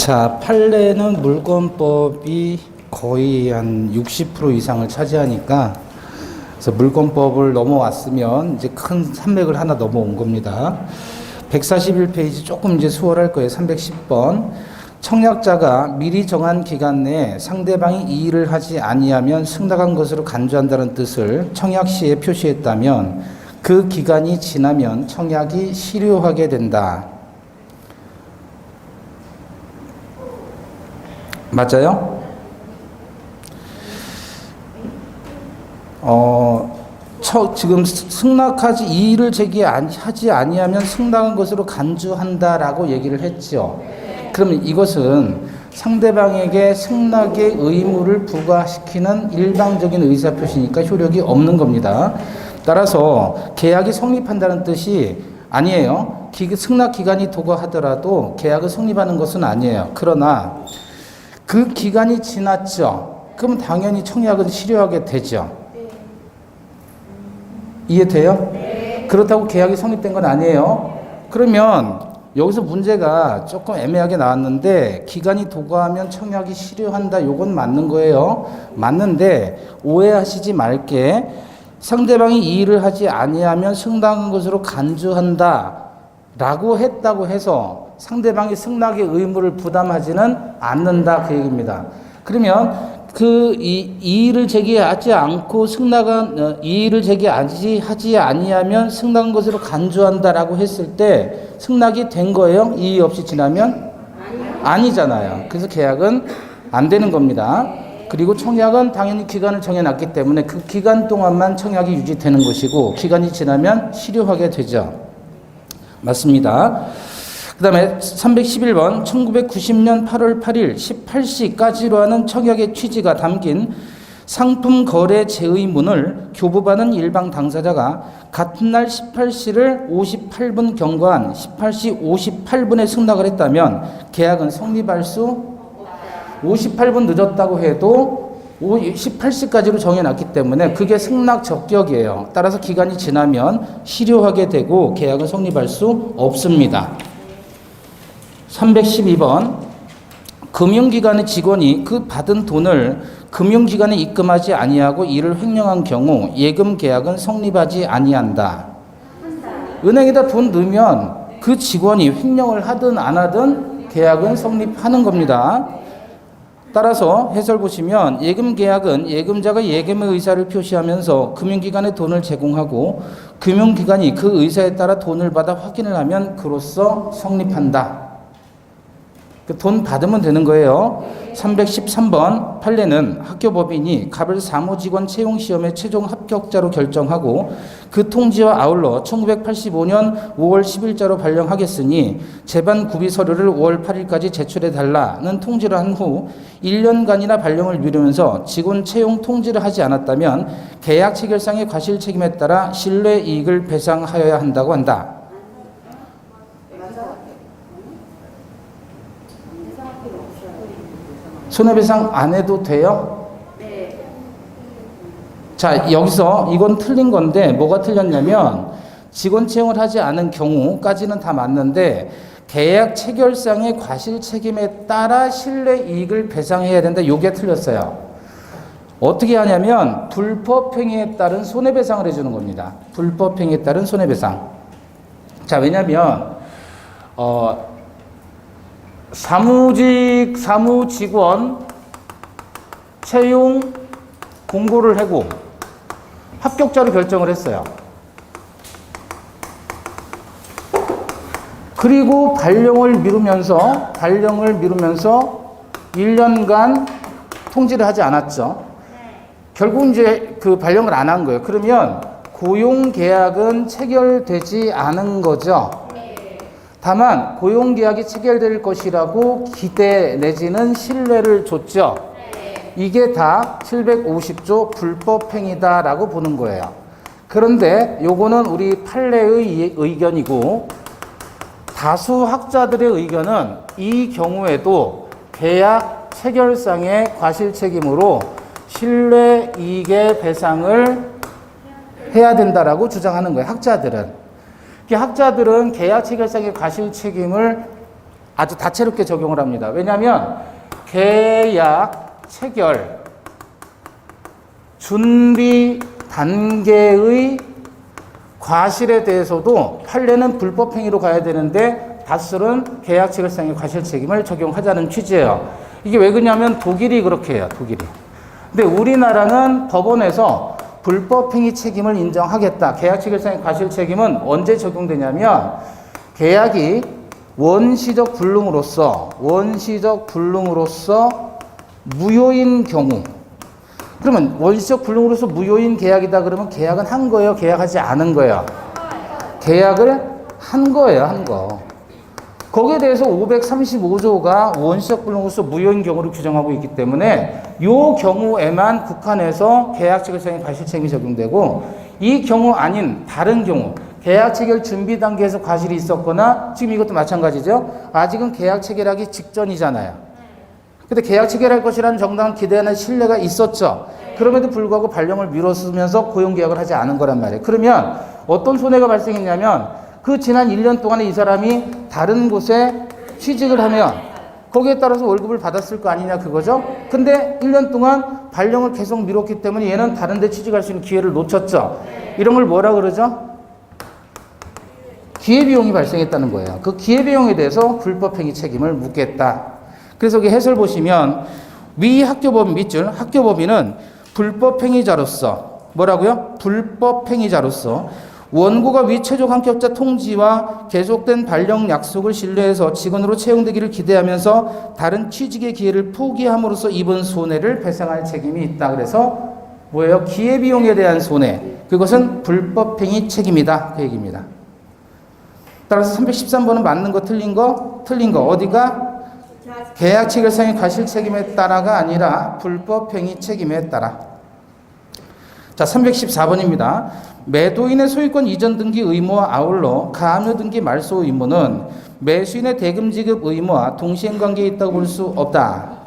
자, 판례는 물권법이 거의 한 60% 이상을 차지하니까, 그래서 물권법을 넘어왔으면 이제 큰 산맥을 하나 넘어온 겁니다. 141페이지 조금 이제 수월할 거예요. 310번. 청약자가 미리 정한 기간 내에 상대방이 이의를 하지 아니하면 승낙한 것으로 간주한다는 뜻을 청약 시에 표시했다면 그 기간이 지나면 청약이 실효하게 된다. 맞아요? 지금 승낙하지 이의를 제기하지 아니하면 승낙한 것으로 간주한다라고 얘기를 했죠. 그러면 이것은 상대방에게 승낙의 의무를 부과시키는 일방적인 의사표시니까 효력이 없는 겁니다. 따라서 계약이 성립한다는 뜻이 아니에요. 승낙 기간이 도과하더라도 계약을 성립하는 것은 아니에요. 그러나 그 기간이 지났죠. 그럼 당연히 청약은 실효하게 되죠. 이해돼요? 네. 그렇다고 계약이 성립된 건 아니에요. 그러면 여기서 문제가 조금 애매하게 나왔는데 기간이 도과하면 청약이 실효한다. 요건 맞는 거예요. 맞는데 오해하시지 말게. 상대방이 이의를 하지 아니하면 승낙한 것으로 간주한다 라고 했다고 해서 상대방이 승낙의 의무를 부담하지는 않는다 그 얘기입니다. 그러면 그 이의를 제기하지 않고 이의를 제기하지 아니하면 승낙한 것으로 간주한다라고 했을 때 승낙이 된 거예요? 이의 없이 지나면? 아니잖아요. 그래서 계약은 안 되는 겁니다. 그리고 청약은 당연히 기간을 정해놨기 때문에 그 기간 동안만 청약이 유지되는 것이고 기간이 지나면 실효하게 되죠. 맞습니다. 그 다음에 311번 1990년 8월 8일 18시까지로 하는 청약의 취지가 담긴 상품 거래 제의문을 교부받은 일방 당사자가 같은 날 18시를 58분 경과한 18시 58분에 승낙을 했다면 계약은 성립할 수 58분 늦었다고 해도 18시까지로 정해놨기 때문에 그게 승낙 적격이에요. 따라서 기간이 지나면 실효하게 되고 계약은 성립할 수 없습니다. 312번 금융기관의 직원이 그 받은 돈을 금융기관에 입금하지 아니하고 이를 횡령한 경우 예금 계약은 성립하지 아니한다. 은행에다 돈 넣으면 그 직원이 횡령을 하든 안 하든 계약은 성립하는 겁니다. 따라서 해설 보시면 예금 계약은 예금자가 예금의 의사를 표시하면서 금융기관에 돈을 제공하고 금융기관이 그 의사에 따라 돈을 받아 확인을 하면 그로써 성립한다. 돈 받으면 되는 거예요. 313번 판례는 학교법인이 갑을 사무직원 채용시험의 최종 합격자로 결정하고 그 통지와 아울러 1985년 5월 10일자로 발령하겠으니 재반 구비 서류를 5월 8일까지 제출해 달라는 통지를 한 후 1년간이나 발령을 미루면서 직원 채용 통지를 하지 않았다면 계약 체결상의 과실 책임에 따라 신뢰 이익을 배상하여야 한다고 한다. 손해배상 안 해도 돼요? 네. 자, 여기서 이건 틀린 건데 뭐가 틀렸냐면 직원 채용을 하지 않은 경우까지는 다 맞는데 계약 체결상의 과실 책임에 따라 신뢰 이익을 배상해야 된다. 요게 틀렸어요. 어떻게 하냐면 불법행위에 따른 손해배상을 해주는 겁니다. 불법행위에 따른 손해배상. 자, 왜냐면 사무직원 채용 공고를 하고 합격자로 결정을 했어요. 그리고 발령을 미루면서 1년간 통지를 하지 않았죠. 결국 이제 그 발령을 안 한 거예요. 그러면 고용계약은 체결되지 않은 거죠. 다만 고용계약이 체결될 것이라고 기대 내지는 신뢰를 줬죠. 이게 다 750조 불법행위다라고 보는 거예요. 그런데 요거는 우리 판례의 의견이고 다수 학자들의 의견은 이 경우에도 계약 체결상의 과실책임으로 신뢰 이익의 배상을 해야 된다라고 주장하는 거예요. 학자들은 계약 체결상의 과실 책임을 아주 다채롭게 적용을 합니다. 왜냐하면 계약 체결 준비 단계의 과실에 대해서도 판례는 불법행위로 가야 되는데 다수는 계약 체결상의 과실 책임을 적용하자는 취지예요. 이게 왜 그러냐면 독일이 그렇게 해요. 독일이. 근데 우리나라는 법원에서 불법행위 책임을 인정하겠다. 계약 체결상의 과실 책임은 언제 적용되냐면 계약이 원시적 불능으로서 무효인 경우. 그러면 원시적 불능으로서 무효인 계약이다 그러면 계약은 한 거예요? 계약하지 않은 거예요? 계약을 한 거예요, 한 거. 거기에 대해서 535조가 원시적 불능으로서 무효인 경우를 규정하고 있기 때문에 이 경우에만 국한해서 계약 체결상의 과실 책임이 적용되고 이 경우 아닌 다른 경우 계약 체결 준비 단계에서 과실이 있었거나 지금 이것도 마찬가지죠. 아직은 계약 체결하기 직전이잖아요. 근데 계약 체결할 것이라는 정당한 기대나 신뢰가 있었죠. 그럼에도 불구하고 발령을 미뤘으면서 고용계약을 하지 않은 거란 말이에요. 그러면 어떤 손해가 발생했냐면 그 지난 1년 동안에 이 사람이 다른 곳에 취직을 하면 거기에 따라서 월급을 받았을 거 아니냐 그거죠. 근데 1년 동안 발령을 계속 미뤘기 때문에 얘는 다른 데 취직할 수 있는 기회를 놓쳤죠. 이런 걸 뭐라 그러죠? 기회비용이 발생했다는 거예요. 그 기회비용에 대해서 불법행위 책임을 묻겠다. 그래서 여기 해설 보시면 위 학교법인 밑줄 학교법인은 불법행위자로서 뭐라고요? 불법행위자로서 원고가 위 최종 합격자 통지와 계속된 발령 약속을 신뢰해서 직원으로 채용되기를 기대하면서 다른 취직의 기회를 포기함으로써 입은 손해를 배상할 책임이 있다. 그래서 뭐예요? 기회비용에 대한 손해. 그것은 불법행위 책임이다. 그 얘기입니다. 따라서 313번은 맞는 거 틀린 거? 틀린 거. 어디가? 계약 체결상의 과실 책임에 따라가 아니라 불법행위 책임에 따라. 자, 314번입니다. 매도인의 소유권 이전 등기 의무와 아울러 가압류 등기 말소 의무는 매수인의 대금 지급 의무와 동시행관계에 있다고 볼 수 없다.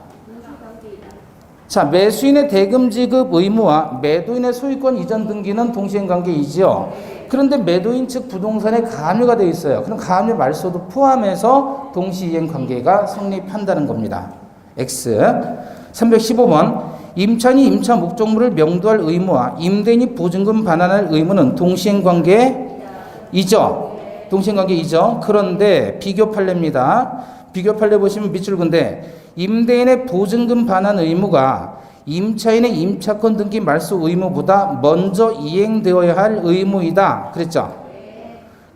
자, 매수인의 대금 지급 의무와 매도인의 소유권 이전 등기는 동시행관계이지요. 그런데 매도인 측 부동산에 가압류가 되어 있어요. 그럼 가압류 말소도 포함해서 동시이행 관계가 성립한다는 겁니다. X. 315번. 임차인이 임차 목적물을 명도할 의무와 임대인이 보증금 반환할 의무는 동시행 관계이죠. 동시행 관계이죠. 그런데 비교 판례입니다. 비교 판례 보시면 밑줄 근데 임대인의 보증금 반환 의무가 임차인의 임차권 등기 말소 의무보다 먼저 이행되어야 할 의무이다. 그랬죠?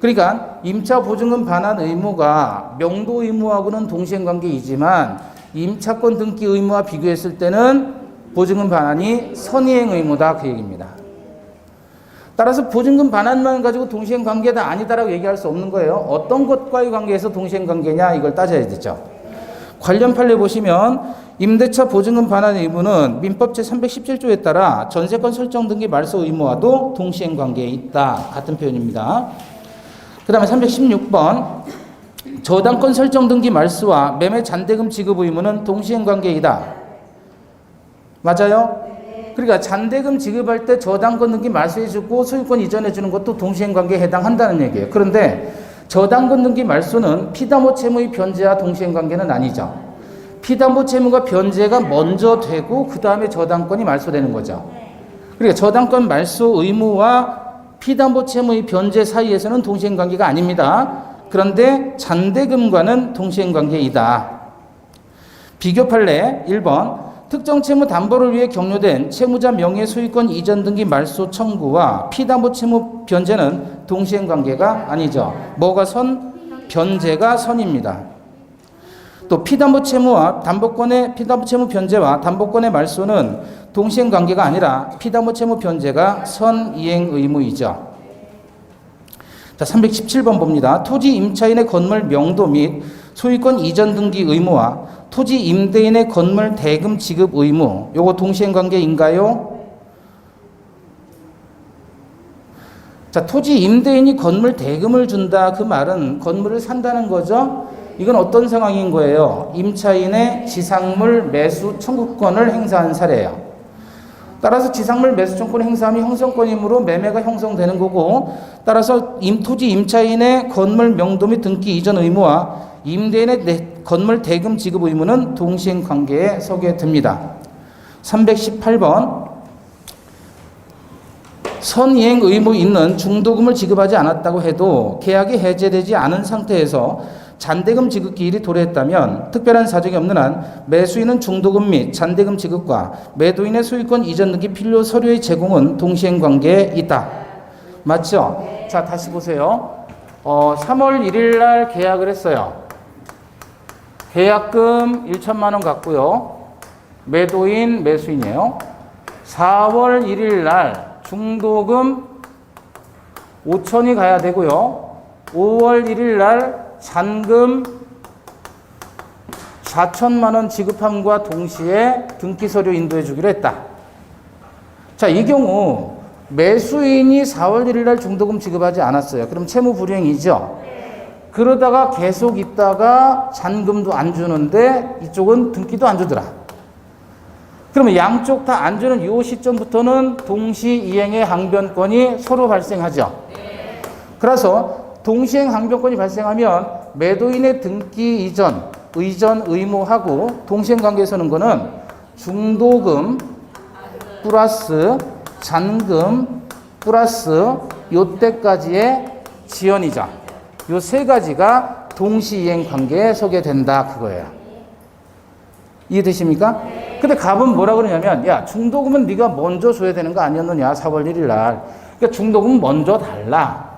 그러니까 임차 보증금 반환 의무가 명도 의무하고는 동시행 관계이지만 임차권 등기 의무와 비교했을 때는 보증금 반환이 선이행 의무다. 그 얘기입니다. 따라서 보증금 반환만 가지고 동시행 관계다 아니다라고 얘기할 수 없는 거예요. 어떤 것과의 관계에서 동시행 관계냐 이걸 따져야 되죠. 관련 판례 보시면 임대차 보증금 반환 의무는 민법 제317조에 따라 전세권 설정 등기 말소 의무와도 동시행 관계에 있다. 같은 표현입니다. 그 다음에 316번 저당권 설정 등기 말소와 매매 잔대금 지급 의무는 동시행 관계이다. 맞아요? 그러니까 잔대금 지급할 때 저당권 등기 말소해주고 소유권 이전해주는 것도 동시행 관계에 해당한다는 얘기예요. 그런데 저당권 등기 말소는 피담보 채무의 변제와 동시행 관계는 아니죠. 피담보 채무가 변제가 먼저 되고 그 다음에 저당권이 말소되는 거죠. 그러니까 저당권 말소 의무와 피담보 채무의 변제 사이에서는 동시행 관계가 아닙니다. 그런데 잔대금과는 동시행 관계이다. 비교 판례 1번 특정 채무 담보를 위해 격려된 채무자 명의 소유권 이전 등기 말소 청구와 피담보 채무 변제는 동시행 관계가 아니죠. 뭐가 선? 변제가 선입니다. 또 피담보 채무와 피담보 채무 변제와 담보권의 말소는 동시행 관계가 아니라 피담보 채무 변제가 선 이행 의무이죠. 자, 317번 봅니다. 토지 임차인의 건물 명도 및 소유권 이전 등기 의무와 토지 임대인의 건물 대금 지급 의무, 요거 동시행 관계인가요? 자, 토지 임대인이 건물 대금을 준다. 그 말은 건물을 산다는 거죠. 이건 어떤 상황인 거예요? 임차인의 지상물 매수 청구권을 행사한 사례예요. 따라서 지상물 매수 청구권 행사하면 형성권이므로 매매가 형성되는 거고, 따라서 토지 임차인의 건물 명도 및 등기 이전 의무와 임대인의 건물 대금 지급 의무는 동시행관계에 서게 됩니다. 318번 선이행 의무 있는 중도금을 지급하지 않았다고 해도 계약이 해제되지 않은 상태에서 잔대금 지급 기일이 도래했다면 특별한 사정이 없는 한 매수인은 중도금 및 잔대금 지급과 매도인의 소유권 이전 등기 필요 서류의 제공은 동시행 관계에 있다. 맞죠? 자, 다시 보세요. 3월 1일 날 계약을 했어요. 계약금 1천만 원 갖고요. 매도인, 매수인이에요. 4월 1일 날 중도금 5천이 가야 되고요. 5월 1일 날 잔금 4천만 원 지급함과 동시에 등기서류 인도해 주기로 했다. 자, 이 경우 매수인이 4월 1일 날 중도금 지급하지 않았어요. 그럼 채무 불이행이죠. 그러다가 계속 있다가 잔금도 안 주는데 이쪽은 등기도 안 주더라. 그러면 양쪽 다 안 주는 이 시점부터는 동시 이행의 항변권이 서로 발생하죠. 그래서 동시행 항변권이 발생하면 매도인의 등기 이전, 의전 의무하고 동시행 관계에 서는 거는 중도금 플러스 잔금 플러스 요때까지의 지연이자 요 세 가지가 동시이행 관계에 서게 된다 그거예요. 이해되십니까? 근데 갑은 뭐라 그러냐면 야 중도금은 네가 먼저 줘야 되는 거 아니었느냐 4월 1일 날. 그러니까 중도금 먼저 달라.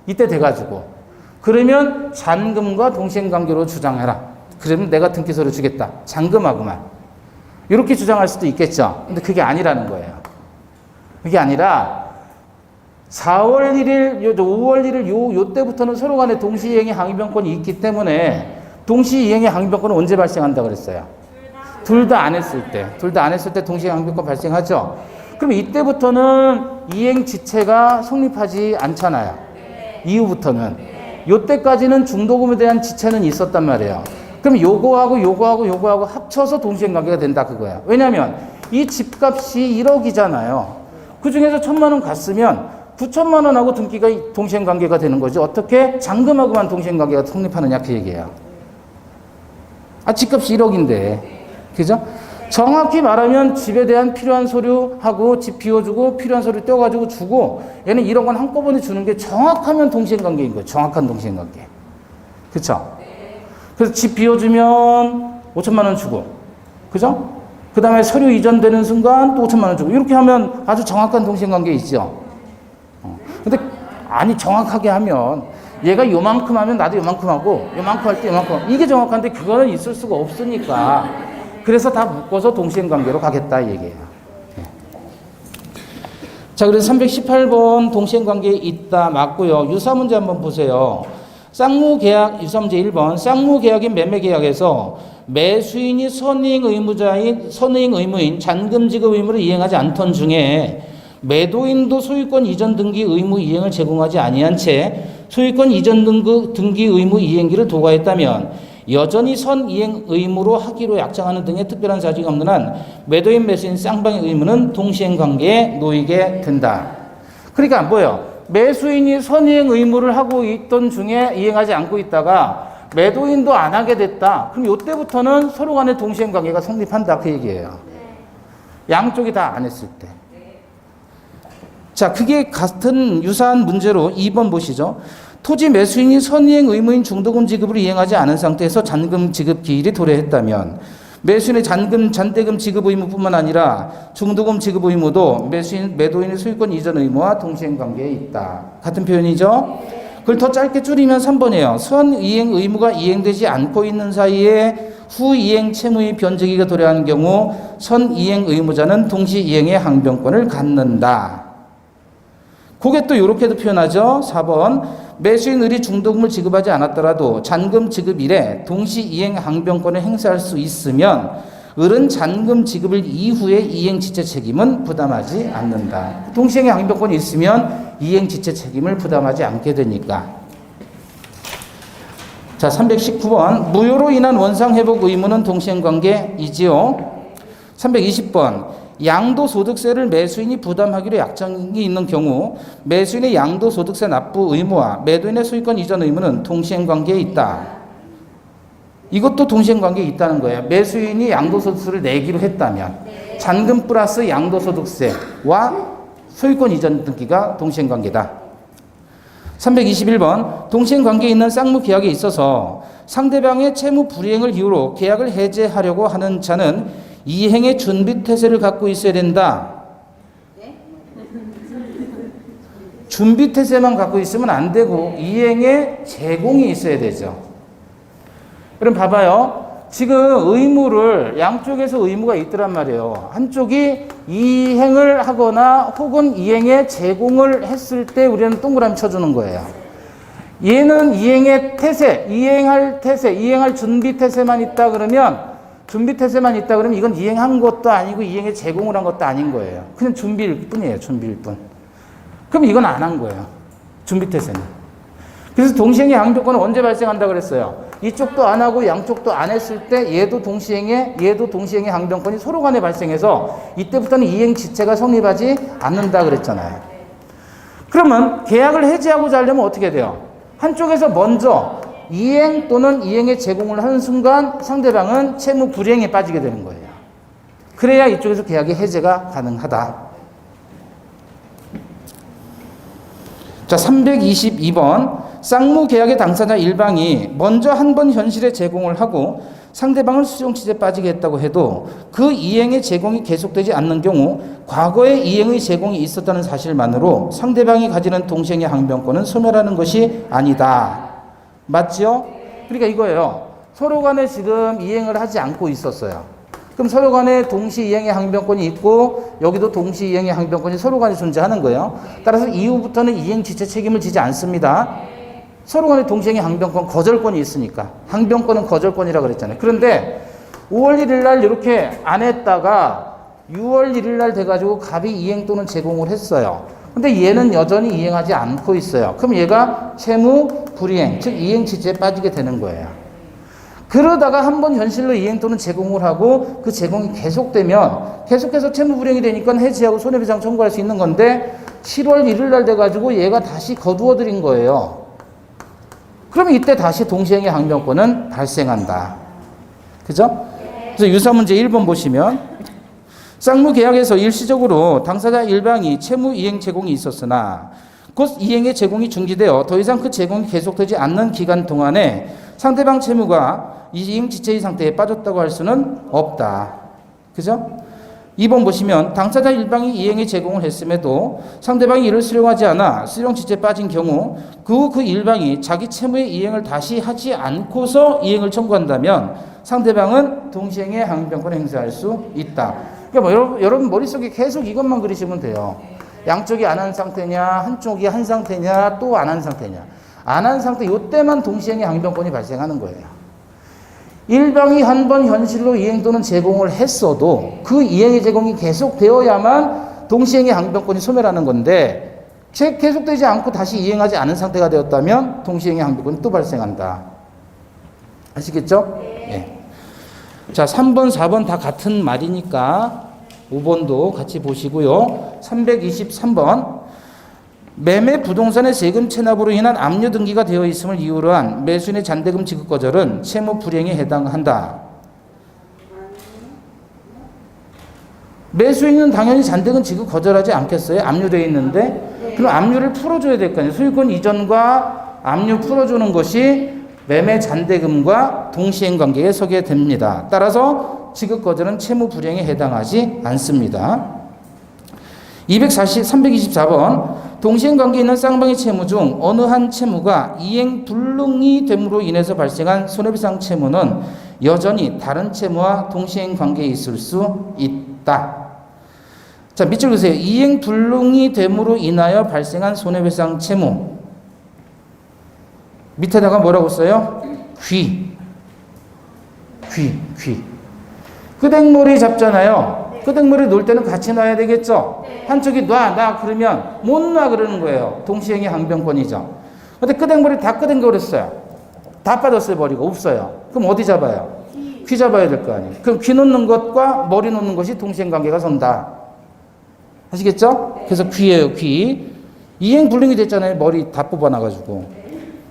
이때 돼가지고 그러면 잔금과 동시행관계로 주장해라. 그러면 내가 등기소를 주겠다. 잔금하고만. 이렇게 주장할 수도 있겠죠. 근데 그게 아니라는 거예요. 그게 아니라 4월 1일, 5월 1일 요 때부터는 서로 간에 동시이행의 항변권이 있기 때문에 동시이행의 항변권은 언제 발생한다 그랬어요? 둘 다 안 했을 때. 둘 다 안 했을 때 동시이행 항변권 발생하죠. 그럼 이때부터는 이행 지체가 성립하지 않잖아요. 이후부터는. 요때까지는 중도금에 대한 지체는 있었단 말이에요. 그럼 요거하고 합쳐서 동시행 관계가 된다 그거야. 왜냐면 이 집값이 1억이잖아요. 그 중에서 1,000만 원 갔으면 9천만 원하고 등기가 동시행 관계가 되는 거죠. 어떻게? 잔금하고만 동시행 관계가 성립하느냐 그 얘기예요. 아, 집값이 1억인데. 그죠? 정확히 말하면 집에 대한 필요한 서류하고 집 비워주고 필요한 서류 떼어가지고 주고 얘는 1억 원 한꺼번에 주는 게 정확하면 동시행관계인 거예요. 정확한 동시행관계. 그쵸? 그래서 집 비워주면 5천만 원 주고 그죠? 그 다음에 서류 이전되는 순간 또 5천만 원 주고 이렇게 하면 아주 정확한 동시행관계 있죠. 근데 아니 정확하게 하면 얘가 요만큼 하면 나도 요만큼 하고 요만큼 할 때 요만큼 이게 정확한데 그거는 있을 수가 없으니까 그래서 다 묶어서 동시행관계로 가겠다 이 얘기예요. 자, 그래서 318번 동시행관계에 있다 맞고요. 유사 문제 한번 보세요. 쌍무계약 유사 문제 1번 쌍무계약인 매매계약에서 매수인이 선이행 의무인 잔금 지급 의무를 이행하지 않던 중에 매도인도 소유권 이전 등기 의무 이행을 제공하지 아니한 채 소유권 이전 등기 의무 이행기를 도과했다면 여전히 선이행 의무로 하기로 약정하는 등의 특별한 사정이 없는 한 매도인 매수인 쌍방의 의무는 동시행 관계에 놓이게 된다. 그러니까 뭐예요? 매수인이 선이행 의무를 하고 있던 중에 이행하지 않고 있다가 매도인도 안 하게 됐다. 그럼 이때부터는 서로 간의 동시행 관계가 성립한다 그 얘기예요. 양쪽이 다 안 했을 때. 자, 그게 같은 유사한 문제로 2번 보시죠. 토지 매수인이 선이행 의무인 중도금 지급을 이행하지 않은 상태에서 잔금 지급 기일이 도래했다면 매수인의 잔대금 지급 의무뿐만 아니라 중도금 지급 의무도 매도인의 소유권 이전 의무와 동시행 관계에 있다. 같은 표현이죠? 그걸 더 짧게 줄이면 3번이에요. 선이행 의무가 이행되지 않고 있는 사이에 후이행 채무의 변제기가 도래하는 경우 선이행 의무자는 동시이행의 항변권을 갖는다. 그게 또 이렇게도 표현하죠. 4번 매수인 을이 중도금을 지급하지 않았더라도 잔금 지급 일에 동시이행 항변권을 행사할 수 있으면 을은 잔금 지급일 이후에 이행 지체 책임은 부담하지 않는다. 동시이행의 항변권이 있으면 이행 지체 책임을 부담하지 않게 되니까. 자, 319번 무효로 인한 원상회복 의무는 동시행관계이지요. 320번 양도소득세를 매수인이 부담하기로 약정이 있는 경우 매수인의 양도소득세 납부 의무와 매도인의 소유권 이전 의무는 동시행관계에 있다. 이것도 동시행관계에 있다는 거예요. 매수인이 양도소득세를 내기로 했다면 잔금 플러스 양도소득세와 소유권 이전 등기가 동시행관계다. 321번 동시행관계에 있는 쌍무계약에 있어서 상대방의 채무 불이행을 이유로 계약을 해제하려고 하는 자는 이행의 준비태세를 갖고 있어야 된다. 준비태세만 갖고 있으면 안 되고 이행의 제공이 있어야 되죠. 그럼 봐봐요. 지금 의무를 양쪽에서 의무가 있더란 말이에요. 한쪽이 이행을 하거나 혹은 이행의 제공을 했을 때 우리는 동그라미 쳐주는 거예요. 얘는 이행의 태세, 이행할 태세, 이행할 준비태세만 있다 그러면 준비태세만 있다 그러면 이건 이행한 것도 아니고 이행의 제공을 한 것도 아닌 거예요. 그냥 준비일 뿐이에요. 준비일 뿐. 그럼 이건 안 한 거예요. 준비태세는. 그래서 동시행의 양도권은 언제 발생한다 그랬어요? 이쪽도 안 하고 양쪽도 안 했을 때 얘도 동시행의 항변권이 서로 간에 발생해서 이때부터는 이행 지체가 성립하지 않는다 그랬잖아요. 그러면 계약을 해지하고자 하려면 어떻게 돼요? 한쪽에서 먼저 이행 또는 이행의 제공을 하는 순간 상대방은 채무 불이행에 빠지게 되는 거예요. 그래야 이쪽에서 계약의 해제가 가능하다. 자, 322번. 쌍무계약의 당사자 일방이 먼저 한 번 현실에 제공을 하고 상대방을 수용취재에 빠지게 했다고 해도 그 이행의 제공이 계속되지 않는 경우 과거에 이행의 제공이 있었다는 사실만으로 상대방이 가지는 동시행의 항변권은 소멸하는 것이 아니다. 맞죠? 그러니까 이거예요. 서로 간에 지금 이행을 하지 않고 있었어요. 그럼 서로 간에 동시 이행의 항변권이 있고 여기도 동시 이행의 항변권이 서로 간에 존재하는 거예요. 따라서 이후부터는 이행 지체 책임을 지지 않습니다. 서로 간에 동시행의 항변권, 거절권이 있으니까. 항변권은 거절권이라고 그랬잖아요. 그런데 5월 1일 날 이렇게 안 했다가 6월 1일 날 돼가지고 갑이 이행 또는 제공을 했어요. 근데 얘는 여전히 이행하지 않고 있어요. 그럼 얘가 채무 불이행, 즉 이행 지체에 빠지게 되는 거예요. 그러다가 한번 현실로 이행 또는 제공을 하고 그 제공이 계속되면 계속해서 채무 불이행이 되니까 해지하고 손해배상 청구할 수 있는 건데 7월 1일 날 돼가지고 얘가 다시 거두어들인 거예요. 그러면 이때 다시 동시행의 항변권은 발생한다. 그죠? 그래서 유사 문제 1번 보시면 쌍무계약에서 일시적으로 당사자 일방이 채무 이행 제공이 있었으나 곧 이행의 제공이 중지되어 더 이상 그 제공이 계속되지 않는 기간 동안에 상대방 채무가 이행 지체의 상태에 빠졌다고 할 수는 없다. 그죠? 2번 보시면 당사자 일방이 이행의 제공을 했음에도 상대방이 이를 수령하지 않아 수령 지체에 빠진 경우 그 일방이 자기 채무의 이행을 다시 하지 않고서 이행을 청구한다면 상대방은 동시행의 항변권을 행사할 수 있다. 그러니까 뭐 여러분 머릿속에 계속 이것만 그리시면 돼요. 양쪽이 안 한 상태냐, 한쪽이 한 상태냐, 또 안 한 상태냐. 안 한 상태, 이때만 동시행의 항변권이 발생하는 거예요. 일방이 한 번 현실로 이행 또는 제공을 했어도 그 이행의 제공이 계속되어야만 동시행의 항변권이 소멸하는 건데 계속되지 않고 다시 이행하지 않은 상태가 되었다면 동시행의 항변권이 또 발생한다. 아시겠죠? 네. 자, 3번, 4번 다 같은 말이니까 5번도 같이 보시고요. 323번. 매매 부동산의 세금 체납으로 인한 압류 등기가 되어 있음을 이유로 한 매수인의 잔대금 지급 거절은 채무 불이행에 해당한다. 매수인은 당연히 잔대금 지급 거절하지 않겠어요? 압류되어 있는데. 그럼 압류를 풀어줘야 될 거 아니에요. 소유권 이전과 압류 풀어주는 것이 매매 잔대금과 동시행 관계에 서게 됩니다. 따라서 지급 거절은 채무 불이행에 해당하지 않습니다. 324번. 동시행 관계에 있는 쌍방의 채무 중 어느 한 채무가 이행 불능이 됨으로 인해서 발생한 손해배상 채무는 여전히 다른 채무와 동시행 관계에 있을 수 있다. 자, 밑줄 그으세요. 이행 불능이 됨으로 인하여 발생한 손해배상 채무. 밑에다가 뭐라고 써요? 귀. 끄댕머리 잡잖아요. 끄댕머리 놓을 때는 같이 놔야 되겠죠? 한쪽이 놔 그러면 못 놔 그러는 거예요. 동시행의 항변권이죠. 근데 끄댕머리 다 끄댕거렸어요. 다 빠졌어요. 머리가 없어요. 그럼 어디 잡아요? 귀 잡아야 될 거 아니에요. 그럼 귀 놓는 것과 머리 놓는 것이 동시행 관계가 선다. 아시겠죠? 그래서 귀예요. 귀. 이행 불능이 됐잖아요. 머리 다 뽑아놔가지고.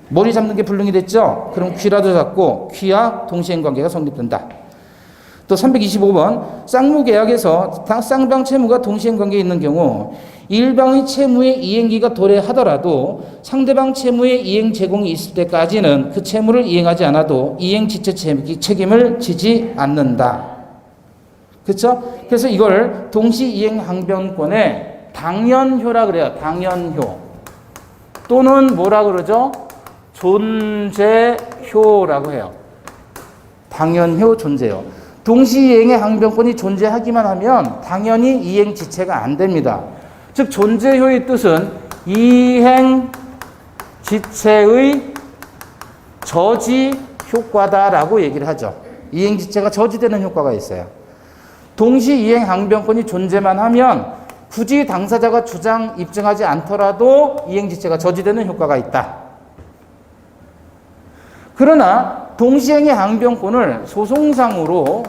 머리 잡는 게 불능이 됐죠? 그럼 귀라도 잡고 귀와 동시행관계가 성립된다. 또 325번 쌍무계약에서 쌍방 채무가 동시행관계에 있는 경우 일방의 채무의 이행기가 도래하더라도 상대방 채무의 이행 제공이 있을 때까지는 그 채무를 이행하지 않아도 이행지체 책임을 지지 않는다. 그렇죠? 그래서 이걸 동시이행항변권의 당연효라 그래요. 당연효. 또는 뭐라 그러죠? 존재효라고 해요. 당연효, 존재효. 동시이행의 항변권이 존재하기만 하면 당연히 이행지체가 안 됩니다. 즉 존재효의 뜻은 이행지체의 저지 효과다라고 얘기를 하죠. 이행지체가 저지되는 효과가 있어요. 동시이행 항변권이 존재만 하면 굳이 당사자가 주장 입증하지 않더라도 이행지체가 저지되는 효과가 있다. 그러나 동시행의 항변권을 소송상으로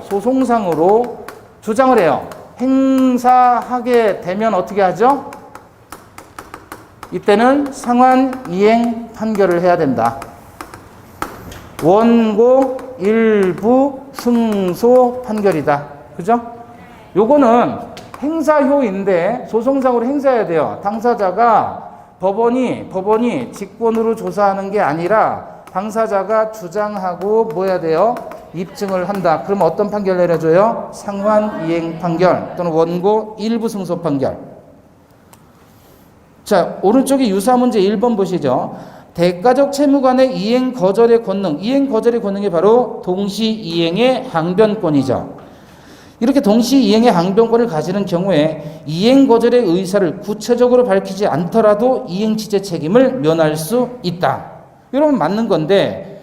주장을 해요. 행사하게 되면 어떻게 하죠? 이때는 상환 이행 판결을 해야 된다. 원고 일부 승소 판결이다. 그죠? 요거는 행사효인데 소송상으로 행사해야 돼요. 당사자가 법원이 직권으로 조사하는 게 아니라 당사자가 주장하고 뭐 해야 돼요? 입증을 한다. 그러면 어떤 판결 내려줘요? 상환 이행 판결 또는 원고 일부 승소 판결. 자, 오른쪽에 유사 문제 1번 보시죠. 대가적 채무간의 이행 거절의 권능. 이행 거절의 권능이 바로 동시 이행의 항변권이죠. 이렇게 동시 이행의 항변권을 가지는 경우에 이행 거절의 의사를 구체적으로 밝히지 않더라도 이행지체 책임을 면할 수 있다. 이러면 맞는 건데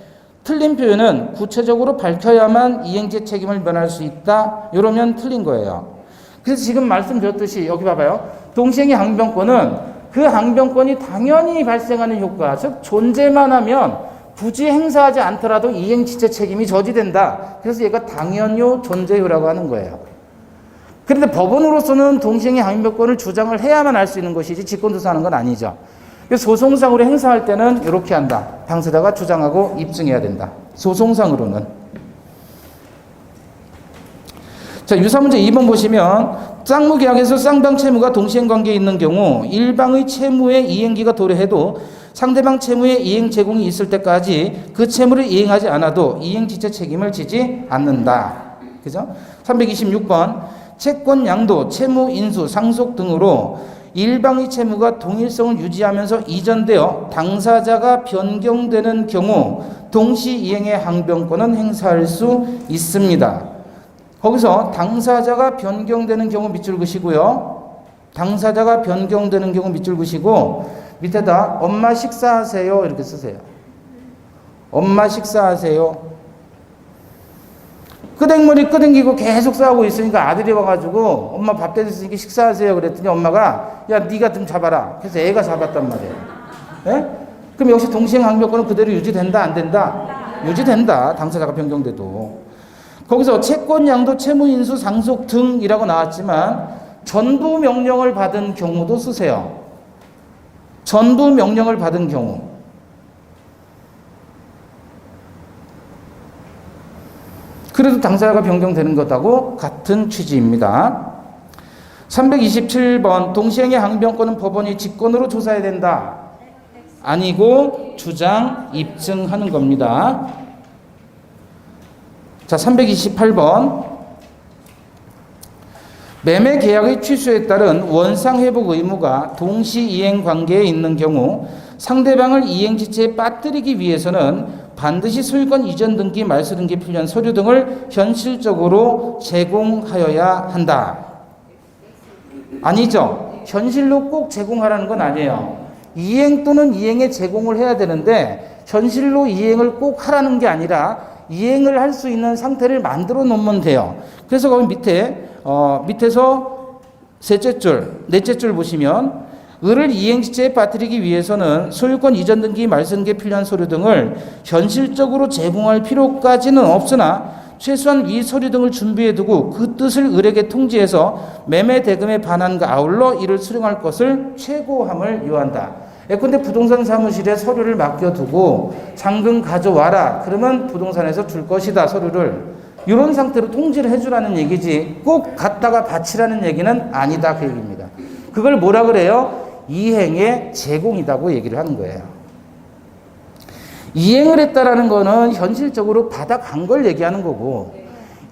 틀린 표현은 구체적으로 밝혀야만 이행지체 책임을 면할 수 있다. 이러면 틀린 거예요. 그래서 지금 말씀드렸듯이 여기 봐봐요. 동시행의 항변권은 그 항변권이 당연히 발생하는 효과, 즉 존재만 하면 굳이 행사하지 않더라도 이행지체 책임이 저지된다. 그래서 얘가 당연효, 존재효라고 하는 거예요. 그런데 법원으로서는 동시행의 항변권을 주장을 해야만 할 수 있는 것이지 직권조사하는 건 아니죠. 그래서 소송상으로 행사할 때는 이렇게 한다. 당사자가 주장하고 입증해야 된다. 소송상으로는. 자, 유사 문제 2번 보시면 쌍무계약에서 쌍방 채무가 동시행관계에 있는 경우 일방의 채무의 이행기가 도래해도 상대방 채무의 이행 제공이 있을 때까지 그 채무를 이행하지 않아도 이행지체 책임을 지지 않는다. 그죠? 326번 채권 양도, 채무 인수, 상속 등으로 일방의 채무가 동일성을 유지하면서 이전되어 당사자가 변경되는 경우 동시 이행의 항변권은 행사할 수 있습니다. 거기서 당사자가 변경되는 경우 밑줄 그시고요. 당사자가 변경되는 경우 밑줄 그시고 밑에다 엄마 식사하세요 이렇게 쓰세요. 엄마 식사하세요. 끄댕머리 끄댕기고 계속 싸우고 있으니까 아들이 와가지고 엄마 밥 대줬으니까 식사하세요 그랬더니 엄마가 야 네가 좀 잡아라. 그래서 애가 잡았단 말이에요. 예? 그럼 역시 동시행 항변권은 그대로 유지된다 안 된다? 유지된다. 당사자가 변경돼도. 거기서 채권 양도, 채무 인수, 상속 등이라고 나왔지만 전부 명령을 받은 경우도 쓰세요. 전부 명령을 받은 경우. 그래도 당사자가 변경되는 것하고 같은 취지입니다. 327번 동시행의 항변권은 법원이 직권으로 조사해야 된다. 아니고 주장 입증하는 겁니다. 자, 328번 매매 계약의 취소에 따른 원상 회복 의무가 동시 이행 관계에 있는 경우 상대방을 이행지체에 빠뜨리기 위해서는 반드시 소유권 이전 등기, 말소 등기 필요한 서류 등을 현실적으로 제공하여야 한다. 아니죠. 현실로 꼭 제공하라는 건 아니에요. 이행 또는 이행에 제공을 해야 되는데 현실로 이행을 꼭 하라는 게 아니라 이행을 할 수 있는 상태를 만들어 놓으면 돼요. 그래서 거기 밑에서 넷째 줄 보시면 을을 이행지체에 빠뜨리기 위해서는 소유권 이전 등기, 말소 등기에 필요한 서류 등을 현실적으로 제공할 필요까지는 없으나 최소한 위 서류 등을 준비해두고 그 뜻을 을에게 통지해서 매매 대금의 반환과 아울러 이를 수령할 것을 최고함을 요한다. 예컨대 부동산 사무실에 서류를 맡겨두고 잔금 가져와라. 그러면 부동산에서 줄 것이다, 서류를. 이런 상태로 통지를 해주라는 얘기지 꼭 갖다가 바치라는 얘기는 아니다, 그 얘기입니다. 그걸 뭐라 그래요? 이행의 제공이라고 얘기를 하는 거예요. 이행을 했다라는 거는 현실적으로 받아간 걸 얘기하는 거고,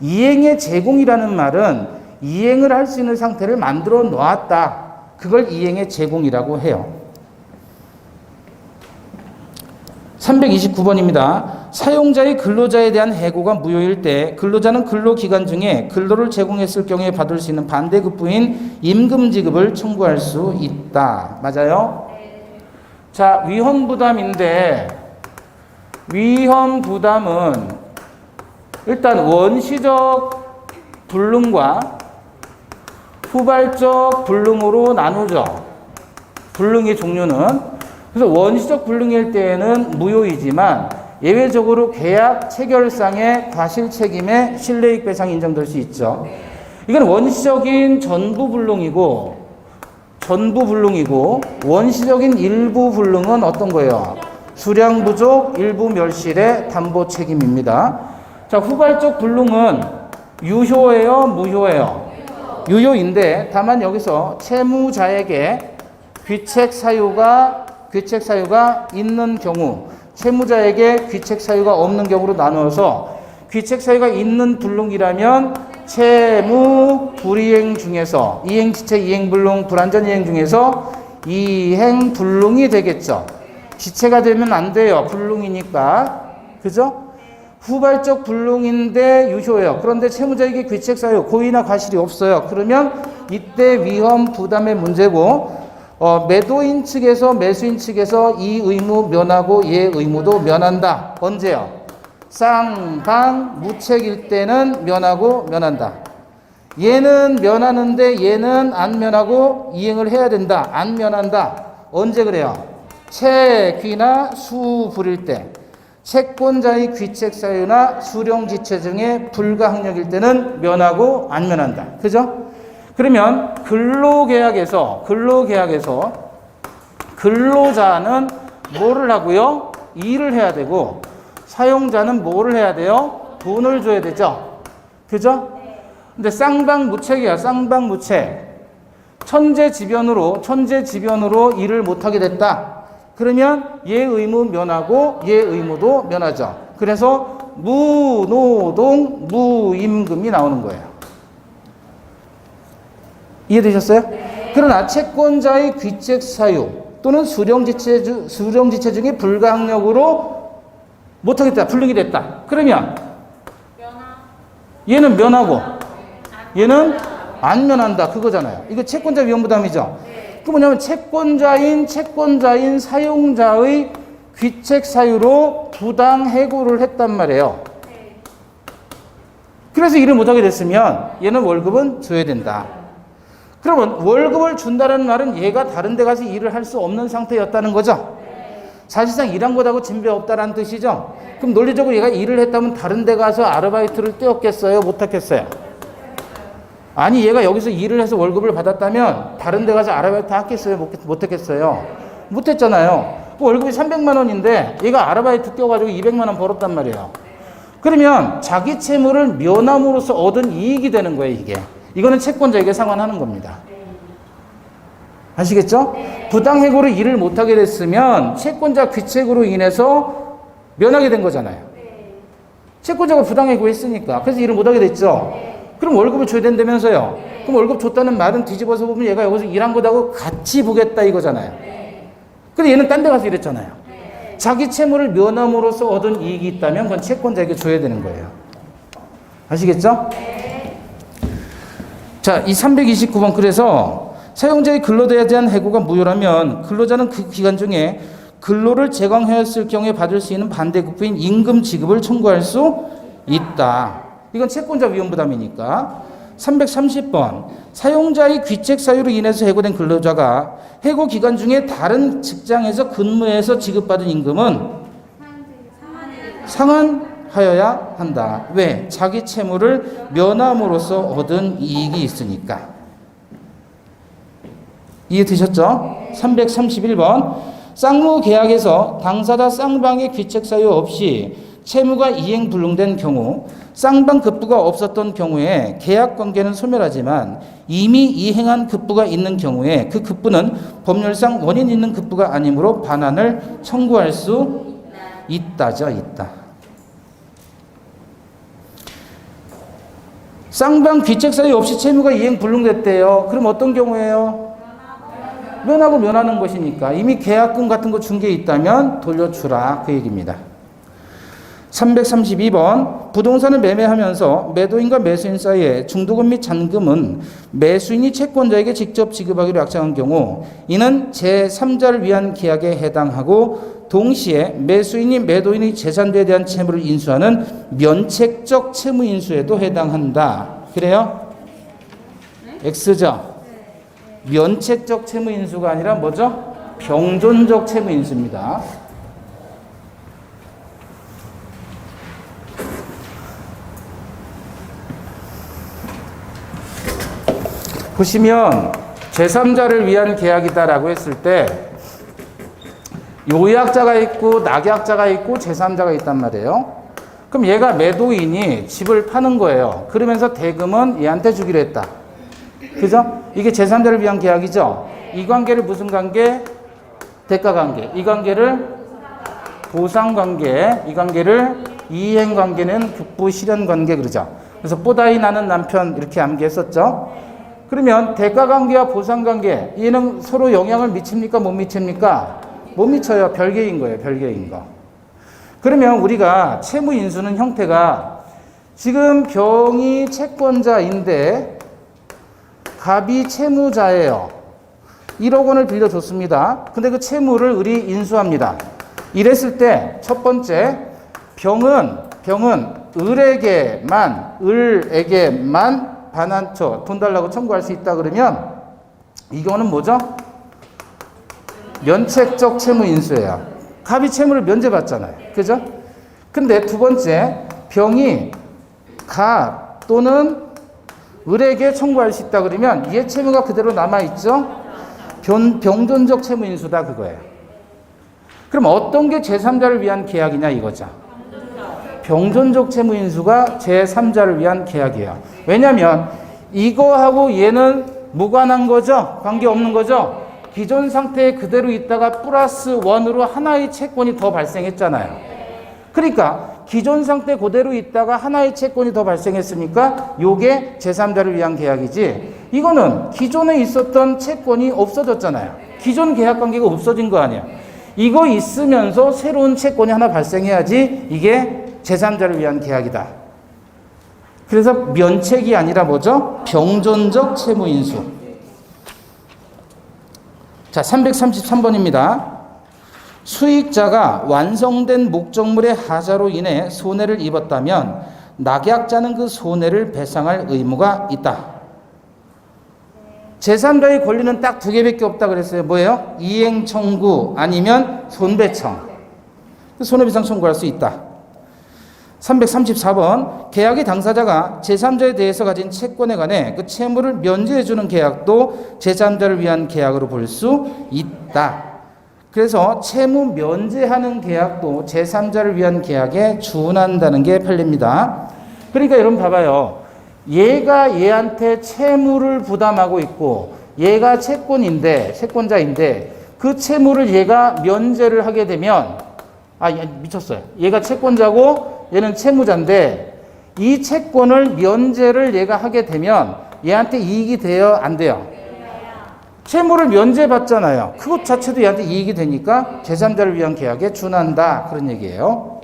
이행의 제공이라는 말은 이행을 할 수 있는 상태를 만들어 놓았다. 그걸 이행의 제공이라고 해요. 329번입니다. 사용자의 근로자에 대한 해고가 무효일 때 근로자는 근로기간 중에 근로를 제공했을 경우에 받을 수 있는 반대급부인 임금지급을 청구할 수 있다. 맞아요? 자, 위험부담인데 위험부담은 일단 원시적 불능과 후발적 불능으로 나누죠. 불능의 종류는. 그래서 원시적 불능일 때에는 무효이지만 예외적으로 계약 체결상의 과실 책임에 실내이익 배상이 인정될 수 있죠. 이건 원시적인 전부 불능이고 원시적인 일부 불능은 어떤 거예요? 수량 부족, 일부 멸실의 담보 책임입니다. 자, 후발적 불능은 유효예요, 무효예요? 유효인데 다만 여기서 채무자에게 귀책 사유가 있는 경우, 채무자에게 귀책 사유가 없는 경우로 나누어서 귀책 사유가 있는 불능이라면 채무 불이행 중에서 이행지체, 이행불능, 불완전 이행 중에서 이행불능이 되겠죠. 지체가 되면 안 돼요. 불능이니까. 그죠? 후발적 불능인데 유효해요. 그런데 채무자에게 귀책 사유, 고의나 과실이 없어요. 그러면 이때 위험 부담의 문제고, 매도인 측에서 매수인 측에서 이 의무 면하고 얘 의무도 면한다. 언제요? 쌍방 무책일 때는 면하고 면한다. 얘는 면하는데 얘는 안 면하고 이행을 해야 된다. 안 면한다. 언제 그래요? 채귀나 수불일 때. 채권자의 귀책 사유나 수령지체 등의 불가항력일 때는 면하고 안 면한다. 그죠? 그러면 근로계약에서 근로자는 뭐를 하고요? 일을 해야 되고 사용자는 뭐를 해야 돼요? 돈을 줘야 되죠. 그죠? 근데 쌍방무책이야. 쌍방무책. 천재지변으로 일을 못하게 됐다. 그러면 얘 의무 면하고 얘 의무도 면하죠. 그래서 무노동 무임금이 나오는 거예요. 이해되셨어요? 그러나 채권자의 귀책 사유 또는 수령지체 중에 불가항력으로 못하겠다, 불능이 됐다. 그러면 얘는 면하고 얘는 안 면한다, 그거잖아요. 이거 채권자 위험부담이죠. 그 뭐냐면 채권자인 사용자의 귀책 사유로 부당 해고를 했단 말이에요. 그래서 일을 못하게 됐으면 얘는 월급은 줘야 된다. 그러면 월급을 준다는 말은 얘가 다른 데 가서 일을 할 수 없는 상태였다는 거죠. 사실상 일한 것하고 진배 없다라는 뜻이죠. 그럼 논리적으로 얘가 일을 했다면 다른 데 가서 아르바이트를 떼었겠어요? 못했겠어요? 아니, 얘가 여기서 일을 해서 월급을 받았다면 다른 데 가서 아르바이트 했겠어요? 못했겠어요? 못했잖아요. 월급이 300만 원인데 얘가 아르바이트 떼어가지고 200만 원 벌었단 말이에요. 그러면 자기 채무를 면함으로써 얻은 이익이 되는 거예요, 이게. 이거는 채권자에게 상환하는 겁니다. 아시겠죠? 부당해고로 일을 못하게 됐으면 채권자 귀책으로 인해서 면하게 된 거잖아요. 채권자가 부당해고 했으니까. 그래서 일을 못하게 됐죠. 그럼 월급을 줘야 된다면서요. 그럼 월급 줬다는 말은 뒤집어서 보면 얘가 여기서 일한 것하고 같이 보겠다 이거잖아요. 근데 얘는 딴 데 가서 일했잖아요. 자기 채무를 면함으로써 얻은 이익이 있다면 그건 채권자에게 줘야 되는 거예요. 아시겠죠? 자, 이 329번 그래서 사용자의 근로자에 대한 해고가 무효라면 근로자는 그 기간 중에 근로를 제광하였을 경우에 받을 수 있는 반대급부인 임금 지급을 청구할 수 있다. 이건 채권자 위험부담이니까. 330번 사용자의 귀책 사유로 인해서 해고된 근로자가 해고 기간 중에 다른 직장에서 근무해서 지급받은 임금은 상환하여야 한다. 왜? 자기 채무를 면함으로써 얻은 이익이 있으니까. 이해되셨죠? 331번 쌍무 계약에서 당사자 쌍방의 귀책 사유 없이 채무가 이행 불능된 경우 쌍방 급부가 없었던 경우에 계약 관계는 소멸하지만 이미 이행한 급부가 있는 경우에 그 급부는 법률상 원인 있는 급부가 아니므로 반환을 청구할 수 있다죠. 있다. 쌍방 귀책 사유 없이 채무가 이행 불능됐대요. 그럼 어떤 경우예요? 면하고 면하는 것이니까 이미 계약금 같은 거 준 게 있다면 돌려주라 그 얘기입니다. 332번 부동산을 매매하면서 매도인과 매수인 사이에 중도금 및 잔금은 매수인이 채권자에게 직접 지급하기로 약정한 경우 이는 제3자를 위한 계약에 해당하고 동시에 매수인이 매도인의 재산에 대한 채무를 인수하는 면책적 채무 인수에도 해당한다. 그래요? X죠? 면책적 채무 인수가 아니라 뭐죠? 병존적 채무 인수입니다. 보시면 제3자를 위한 계약이다라고 했을 때 요약자가 있고 낙약자가 있고 제3자가 있단 말이에요. 그럼 얘가 매도인이 집을 파는 거예요. 그러면서 대금은 얘한테 주기로 했다. 그죠? 이게 제3자를 위한 계약이죠. 이 관계를 무슨 관계? 대가관계. 이 관계를 보상관계. 이 관계를 이행관계는 급부 실현관계 그러죠. 그래서 뽀다이 나는 남편 이렇게 암기했었죠. 그러면 대가관계와 보상관계 얘는 서로 영향을 미칩니까? 못 미칩니까? 못 미쳐요. 별개인 거예요. 별개인 거. 그러면 우리가 채무인수는 형태가 지금 병이 채권자인데 갑이 채무자예요. 1억 원을 빌려줬습니다. 근데 그 채무를 을이 인수합니다. 이랬을 때 첫 번째 병은 을에게만 반환처 돈 달라고 청구할 수 있다 그러면 이거는 뭐죠? 면책적 채무 인수예요. 갑이 채무를 면제받잖아요. 그죠? 근데 두 번째 병이 갑 또는 을에게 청구할 수 있다 그러면 얘 채무가 그대로 남아있죠? 병존적 채무 인수다 그거예요. 그럼 어떤 게 제3자를 위한 계약이냐 이거죠. 병존적 채무 인수가 제3자를 위한 계약이에요. 왜냐하면 이거하고 얘는 무관한 거죠? 관계없는 거죠? 기존 상태에 그대로 있다가 플러스 1으로 하나의 채권이 더 발생했잖아요. 그러니까 기존 상태 그대로 있다가 하나의 채권이 더 발생했으니까 요게 제3자를 위한 계약이지 이거는 기존에 있었던 채권이 없어졌잖아요. 기존 계약 관계가 없어진 거 아니에요. 이거 있으면서 새로운 채권이 하나 발생해야지 이게 제3자를 위한 계약이다. 그래서 면책이 아니라 뭐죠? 병존적 채무 인수. 자, 333번입니다. 수익자가 완성된 목적물의 하자로 인해 손해를 입었다면 낙약자는 그 손해를 배상할 의무가 있다. 제3자의 권리는 딱 두 개밖에 없다 그랬어요. 뭐예요? 이행 청구 아니면 손배청. 손해배상 청구할 수 있다. 334번 계약의 당사자가 제3자에 대해서 가진 채권에 관해 그 채무를 면제해주는 계약도 제3자를 위한 계약으로 볼 수 있다. 그래서 채무 면제하는 계약도 제3자를 위한 계약에 준한다는 게 판례입니다. 그러니까 여러분 봐봐요. 얘가 얘한테 채무를 부담하고 있고 얘가 채권자인데 그 채무를 얘가 면제를 하게 되면 미쳤어요. 얘가 채권자고 얘는 채무자인데 이 채권을 면제를 얘가 하게 되면 얘한테 이익이 돼요? 안 돼요? 채무를 면제받잖아요. 그것 자체도 얘한테 이익이 되니까 제3자를 위한 계약에 준한다. 그런 얘기예요.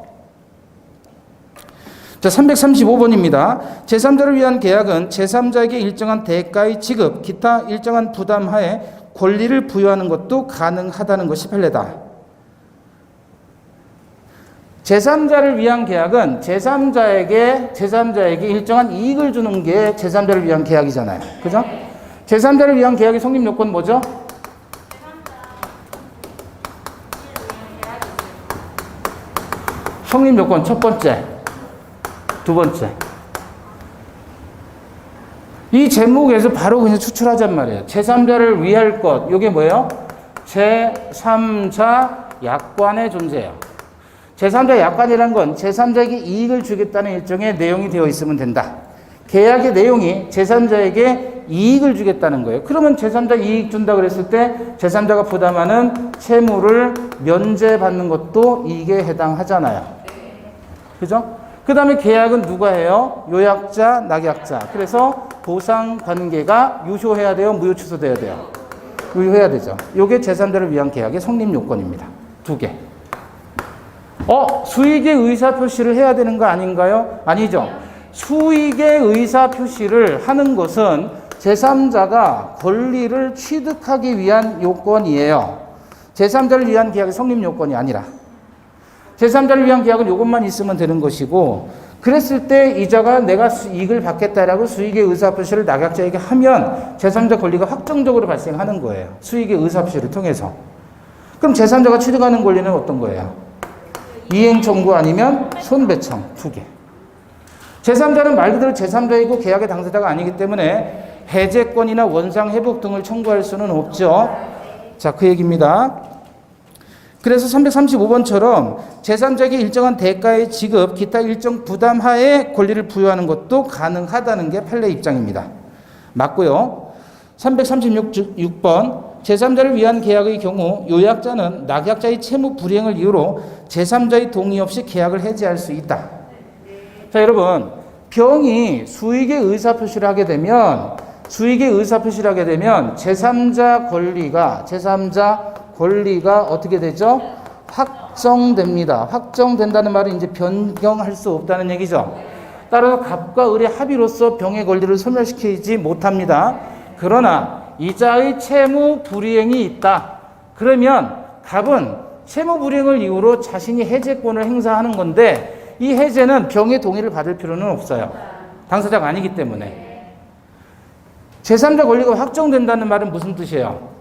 자, 335번입니다. 제3자를 위한 계약은 제3자에게 일정한 대가의 지급, 기타 일정한 부담 하에 권리를 부여하는 것도 가능하다는 것이 판례다. 제3자를 위한 계약은 제3자에게 일정한 이익을 주는 게 제3자를 위한 계약이잖아요. 그죠? 제3자를 위한 계약의 성립 요건 뭐죠? 성립 요건 첫 번째, 두 번째. 이 제목에서 바로 그냥 추출하잔 말이에요. 제3자를 위할 것, 이게 뭐예요? 제3자 약관의 존재예요. 제3자 약관이란 건 제3자에게 이익을 주겠다는 일종의 내용이 되어 있으면 된다. 계약의 내용이 제3자에게 이익을 주겠다는 거예요. 그러면 제3자 이익 준다 그랬을 때 제3자가 부담하는 채무를 면제받는 것도 이익에 해당하잖아요. 그죠? 그 다음에 계약은 누가 해요? 요약자, 낙약자. 그래서 보상 관계가 유효해야 돼요? 무효 취소돼야 돼요? 유효해야 되죠. 이게 제3자를 위한 계약의 성립 요건입니다. 2개. 수익의 의사 표시를 해야 되는 거 아닌가요? 아니죠. 수익의 의사 표시를 하는 것은 제3자가 권리를 취득하기 위한 요건이에요. 제3자를 위한 계약의 성립 요건이 아니라. 제3자를 위한 계약은 이것만 있으면 되는 것이고, 그랬을 때 이자가 내가 이익을 받겠다라고 수익의 의사표시를 낙약자에게 하면 제3자 권리가 확정적으로 발생하는 거예요. 수익의 의사표시를 통해서. 그럼 제3자가 취득하는 권리는 어떤 거예요? 이행 청구 아니면 손배청 2개. 제3자는 말 그대로 제3자이고 계약의 당사자가 아니기 때문에 해제권이나 원상 회복 등을 청구할 수는 없죠. 자, 그 얘기입니다. 그래서 335번처럼 제3자에게 일정한 대가의 지급, 기타 일정 부담 하에 권리를 부여하는 것도 가능하다는 게 판례 입장입니다. 맞고요. 336번 제3자를 위한 계약의 경우 요약자는 낙약자의 채무 불이행을 이유로 제3자의 동의 없이 계약을 해지할 수 있다. 자, 여러분, 병이 수익의 의사표시를 하게 되면 제3자 권리가 어떻게 되죠? 확정됩니다. 확정된다는 말은 이제 변경할 수 없다는 얘기죠. 따라서 갑과 을의 합의로서 병의 권리를 소멸시키지 못합니다. 그러나 이자의 채무 불이행이 있다. 그러면 갑은 채무 불이행을 이유로 자신이 해제권을 행사하는 건데 이 해제는 병의 동의를 받을 필요는 없어요. 당사자가 아니기 때문에. 제3자 권리가 확정된다는 말은 무슨 뜻이에요?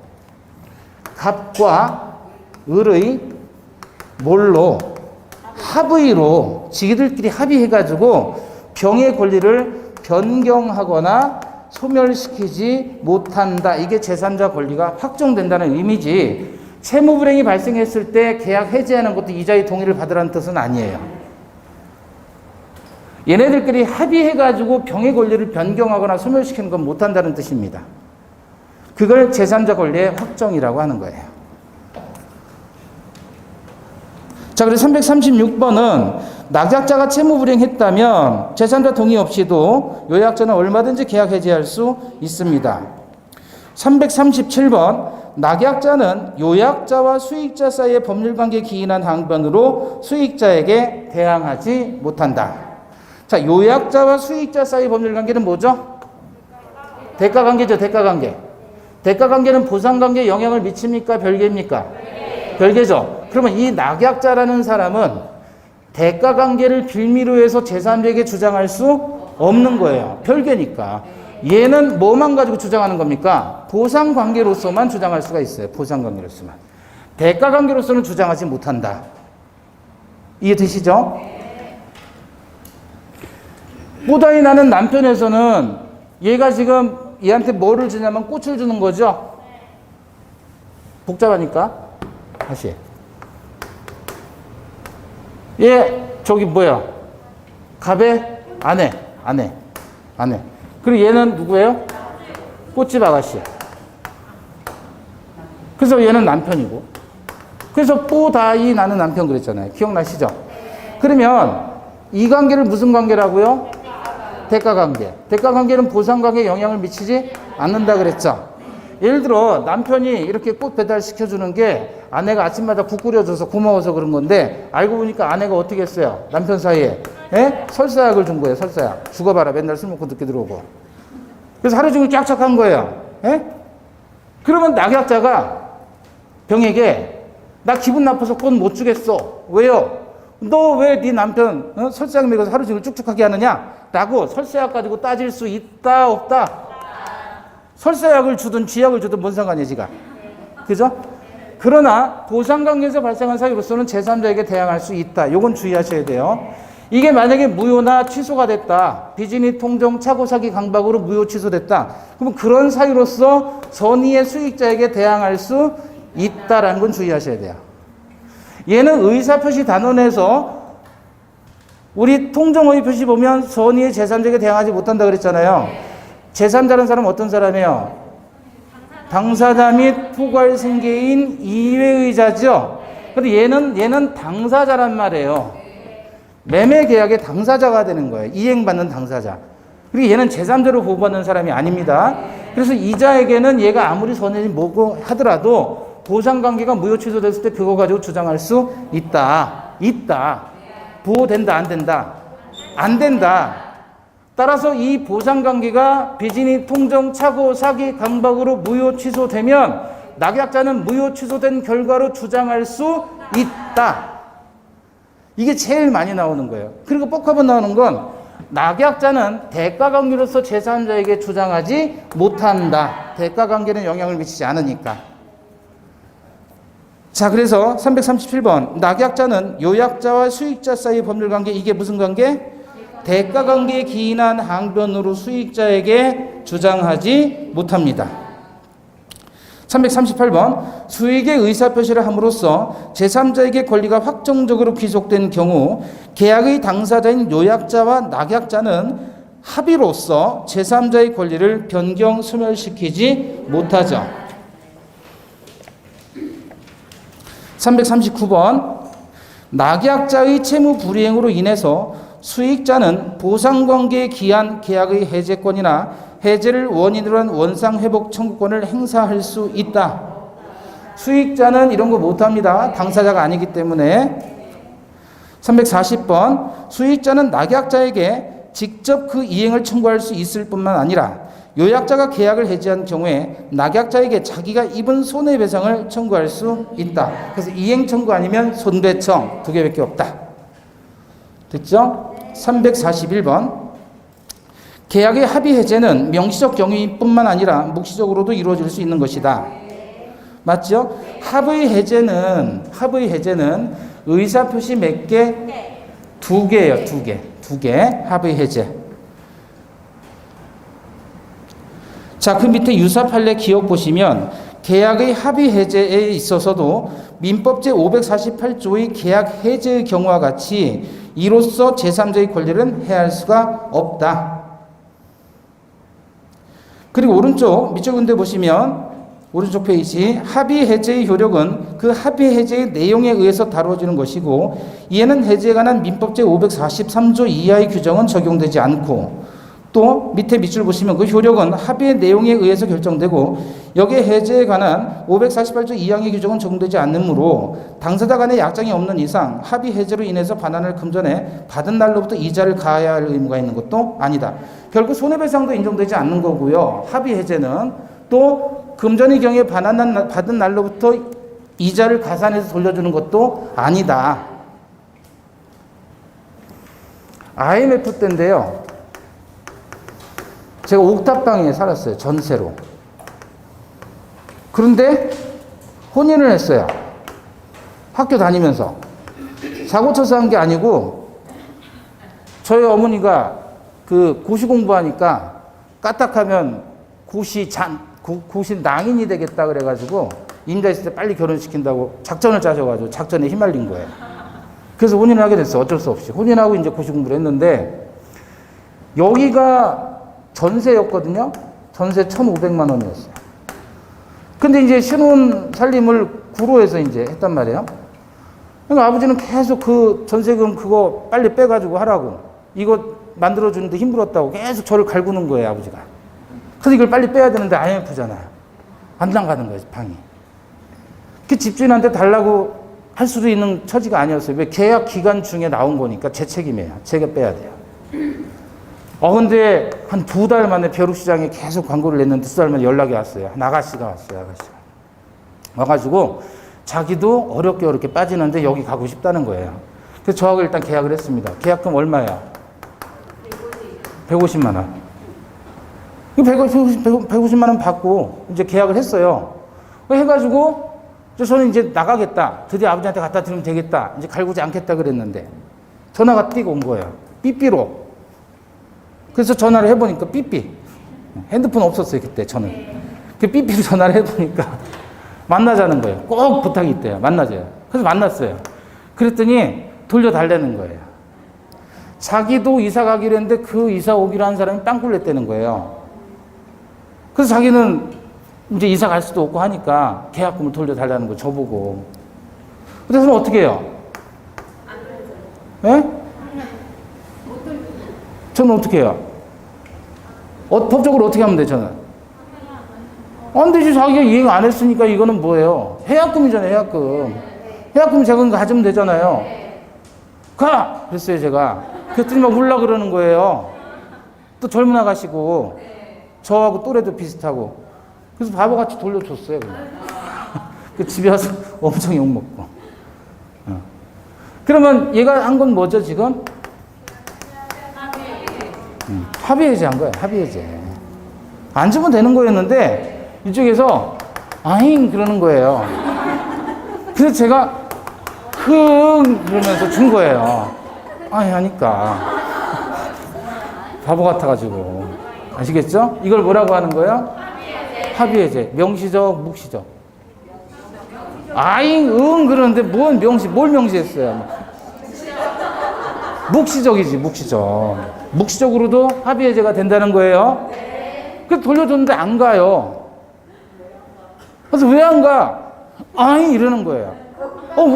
갑과 을의 뭘로? 합의로 지들끼리 합의해가지고 병의 권리를 변경하거나 소멸시키지 못한다. 이게 제3자 권리가 확정된다는 의미지, 채무불이행이 발생했을 때 계약 해지하는 것도 이자의 동의를 받으라는 뜻은 아니에요. 얘네들끼리 합의해가지고 병의 권리를 변경하거나 소멸시키는 건 못한다는 뜻입니다. 그걸 제3자 권리의 확정이라고 하는 거예요. 자, 그래서 336번은 낙약자가 채무불이행했다면 제3자 동의 없이도 요약자는 얼마든지 계약 해지할 수 있습니다. 337번 낙약자는 요약자와 수익자 사이의 법률관계에 기인한 항변으로 수익자에게 대항하지 못한다. 자, 요약자와 수익자 사이의 법률관계는 뭐죠? 대가관계죠. 대가관계는 보상관계에 영향을 미칩니까? 별개입니까? 별개죠. 그러면 이 낙약자라는 사람은 대가관계를 빌미로 해서 제3자에게 주장할 수 없는 거예요. 별개니까. 얘는 뭐만 가지고 주장하는 겁니까? 보상관계로서만 주장할 수가 있어요. 보상관계로서만. 대가관계로서는 주장하지 못한다. 이해되시죠? 보다이 나는 남편에서는 얘가 지금 얘한테 뭐를 주냐면 꽃을 주는 거죠. 복잡하니까 다시. 얘 저기 뭐야? 갑의 아내. 그리고 얘는 누구예요? 꽃집 아가씨. 그래서 얘는 남편이고. 그래서 보다이 나는 남편 그랬잖아요. 기억나시죠? 그러면 이 관계를 무슨 관계라고요? 대가관계. 대가관계는 보상관계에 영향을 미치지 않는다 그랬죠. 예를 들어 남편이 이렇게 꽃 배달시켜주는 게 아내가 아침마다 국 끓여줘서 고마워서 그런 건데 알고 보니까 아내가 어떻게 했어요? 남편 사이에 설사약을 준 거예요. 설사약. 죽어봐라. 맨날 술 먹고 늦게 들어오고. 그래서 하루 종일 쫙쫙한 거예요. 그러면 낙약자가 병에게 나 기분 나빠서 꽃 못 주겠어. 왜요? 너 왜 네 남편 설사약 먹여서 하루 종일 쭉쭉하게 하느냐? 라고 설사약 가지고 따질 수 있다 없다? 설사약을 주든 쥐약을 주든 뭔 상관이야 지가. 그죠? 그러나 보상관계에서 발생한 사유로서는 제3자에게 대항할 수 있다. 요건 주의하셔야 돼요. 이게 만약에 무효나 취소가 됐다. 비진이 통정 차고 사기 강박으로 무효 취소됐다. 그러면 그런 사유로서 선의의 수익자에게 대항할 수 있다라는 건 주의하셔야 돼요. 얘는 의사표시 단원에서 우리 통정의 표시 보면 선의의 제3자에게 대항하지 못한다 그랬잖아요. 제3자라는 사람은 어떤 사람이에요? 당사자 및 포괄 생계인 이외의자죠. 근데 얘는 당사자란 말이에요. 매매 계약의 당사자가 되는 거예요. 이행받는 당사자. 그리고 얘는 제3자로 보호받는 사람이 아닙니다. 그래서 이자에게는 얘가 아무리 선의지 뭐고 하더라도 보상관계가 무효 취소됐을 때 그거 가지고 주장할 수 있다. 보호된다, 안 된다? 안 된다. 따라서 이 보상관계가 비진이 통정, 착오, 사기, 강박으로 무효 취소되면 낙약자는 무효 취소된 결과로 주장할 수 있다. 이게 제일 많이 나오는 거예요. 그리고 꼭 한번 나오는 건 낙약자는 대가관계로서 제3자에게 주장하지 못한다. 대가관계는 영향을 미치지 않으니까. 자, 그래서 337번 낙약자는 요약자와 수익자 사이의 법률관계, 이게 무슨 관계? 대가관계에 기인한 항변으로 수익자에게 주장하지 못합니다. 338번 수익의 의사표시를 함으로써 제3자에게 권리가 확정적으로 귀속된 경우 계약의 당사자인 요약자와 낙약자는 합의로서 제3자의 권리를 변경 소멸시키지 못하죠. 339번 낙약자의 채무 불이행으로 인해서 수익자는 보상관계에 기한 계약의 해제권이나 해제를 원인으로 한 원상회복 청구권을 행사할 수 있다. 수익자는 이런 거 못합니다. 당사자가 아니기 때문에. 340번 수익자는 낙약자에게 직접 그 이행을 청구할 수 있을 뿐만 아니라 요약자가 계약을 해지한 경우에 낙약자에게 자기가 입은 손해배상을 청구할 수 있다. 그래서 이행 청구 아니면 손배청 두 개밖에 없다. 됐죠? 341번 계약의 합의 해제는 명시적 경위뿐만 아니라 묵시적으로도 이루어질 수 있는 것이다. 맞죠? 합의 해제는 의사표시 몇 개? 두 개예요. 두 개. 합의 해제. 자, 그 밑에 유사 판례 기억 보시면 계약의 합의 해제에 있어서도 민법 제548조의 계약 해제의 경우와 같이 이로써 제3자의 권리를 해할 수가 없다. 그리고 오른쪽 밑줄 근대 보시면 오른쪽 페이지 합의 해제의 효력은 그 합의 해제의 내용에 의해서 다루어지는 것이고 이에는 해제에 관한 민법 제543조 이하의 규정은 적용되지 않고 또 밑에 밑줄 보시면 그 효력은 합의의 내용에 의해서 결정되고 여기에 해제에 관한 548조 2항의 규정은 적용되지 않으므로 당사자 간의 약정이 없는 이상 합의 해제로 인해서 반환을 금전에 받은 날로부터 이자를 가해야 할 의무가 있는 것도 아니다. 결국 손해배상도 인정되지 않는 거고요. 합의 해제는 또 금전의 경우에 받은 날로부터 이자를 가산해서 돌려주는 것도 아니다. IMF 때인데요. 제가 옥탑방에 살았어요. 전세로. 그런데 혼인을 했어요. 학교 다니면서. 사고 쳐서 한 게 아니고 저희 어머니가 그 고시 공부하니까 까딱하면 고시 낭인이 되겠다 그래가지고 임자 있을 때 빨리 결혼시킨다고 작전을 짜셔가지고 작전에 휘말린 거예요. 그래서 혼인을 하게 됐어요. 어쩔 수 없이. 혼인하고 이제 고시 공부를 했는데 여기가 전세였거든요. 전세 1,500만 원이었어요. 근데 이제 신혼 살림을 구로에서 이제 했단 말이에요. 그러니까 아버지는 계속 그 전세금 그거 빨리 빼가지고 하라고. 이거 만들어주는데 힘들었다고 계속 저를 갈구는 거예요, 아버지가. 그래서 이걸 빨리 빼야 되는데 IMF잖아요. 안 나가는 거예요, 방이. 그 집주인한테 달라고 할 수도 있는 처지가 아니었어요. 왜 계약 기간 중에 나온 거니까 제 책임이에요. 제가 빼야 돼요. 근데 한 2달 만에 벼룩시장에 계속 광고를 냈는데 2달 만에 연락이 왔어요. 아가씨가 왔어요, 아가씨가. 와가지고 자기도 어렵게 빠지는데 여기 가고 싶다는 거예요. 그래서 저하고 일단 계약을 했습니다. 계약금 얼마야? 150만 원. 150만 원 받고 이제 계약을 했어요. 해가지고 저는 이제 나가겠다. 드디어 아버지한테 갖다 드리면 되겠다. 이제 갈구지 않겠다 그랬는데 전화가 띠고 온 거예요. 삐삐로. 그래서 전화를 해보니까 삐삐. 핸드폰 없었어요, 그때 저는. 그 삐삐로 전화를 해보니까 만나자는 거예요. 꼭 부탁이 있대요. 만나줘요. 그래서 만났어요. 그랬더니 돌려달라는 거예요. 자기도 이사 가기로 했는데 그 이사 오기로 한 사람이 빵꾸 냈다는 거예요. 그래서 자기는 이제 이사 갈 수도 없고 하니까 계약금을 돌려달라는 거예요. 저보고. 그래서 어떻게 해요? 예? 저는 어떻게 해요? 법적으로 어떻게 하면 돼, 저는? 안 되지. 자기가 이행 안 했으니까 이거는 뭐예요? 해약금이잖아요, 해약금. 해약금 제가 가지면 되잖아요. 가! 그랬어요, 제가. 그랬더니 막 울라 그러는 거예요. 또 젊은 아가씨고, 저하고 또래도 비슷하고. 그래서 바보같이 돌려줬어요, 그냥. 그 집에 와서 엄청 욕먹고. 그러면 얘가 한 건 뭐죠, 지금? 합의해제한 거예요, 합의해제. 안 주면 되는 거였는데, 이쪽에서, 아잉, 그러는 거예요. 그래서 제가, 그러면서 준 거예요. 아니, 하니까. 바보 같아가지고. 아시겠죠? 이걸 뭐라고 하는 거예요? 합의해제. 명시적, 묵시적. 아잉, 그러는데 뭘 명시했어요? 묵시적이지, 묵시적. 묵시적으로도 합의해제가 된다는 거예요. 그래서 돌려줬는데 안 가요. 그래서 왜 안 가? 아잉, 이러는 거예요.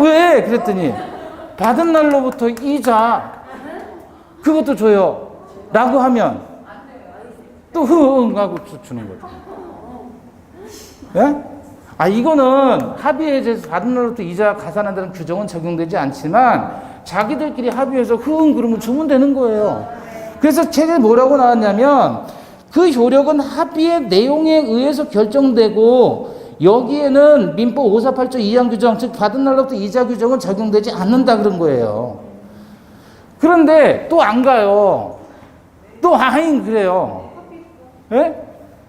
왜? 그랬더니, 받은 날로부터 이자, 그것도 줘요. 라고 하면, 또 하고 주는 거죠. 예? 이거는 합의해제에서 받은 날로부터 이자 가산한다는 규정은 적용되지 않지만, 자기들끼리 합의해서 그러면 주면 되는 거예요. 그래서 책에 뭐라고 나왔냐면, 그 효력은 합의의 내용에 의해서 결정되고, 여기에는 민법 548조 2항 규정, 즉 받은 날로부터 이자 규정은 적용되지 않는다 그런 거예요. 그런데 또 안 가요. 또 아잉 그래요. 예?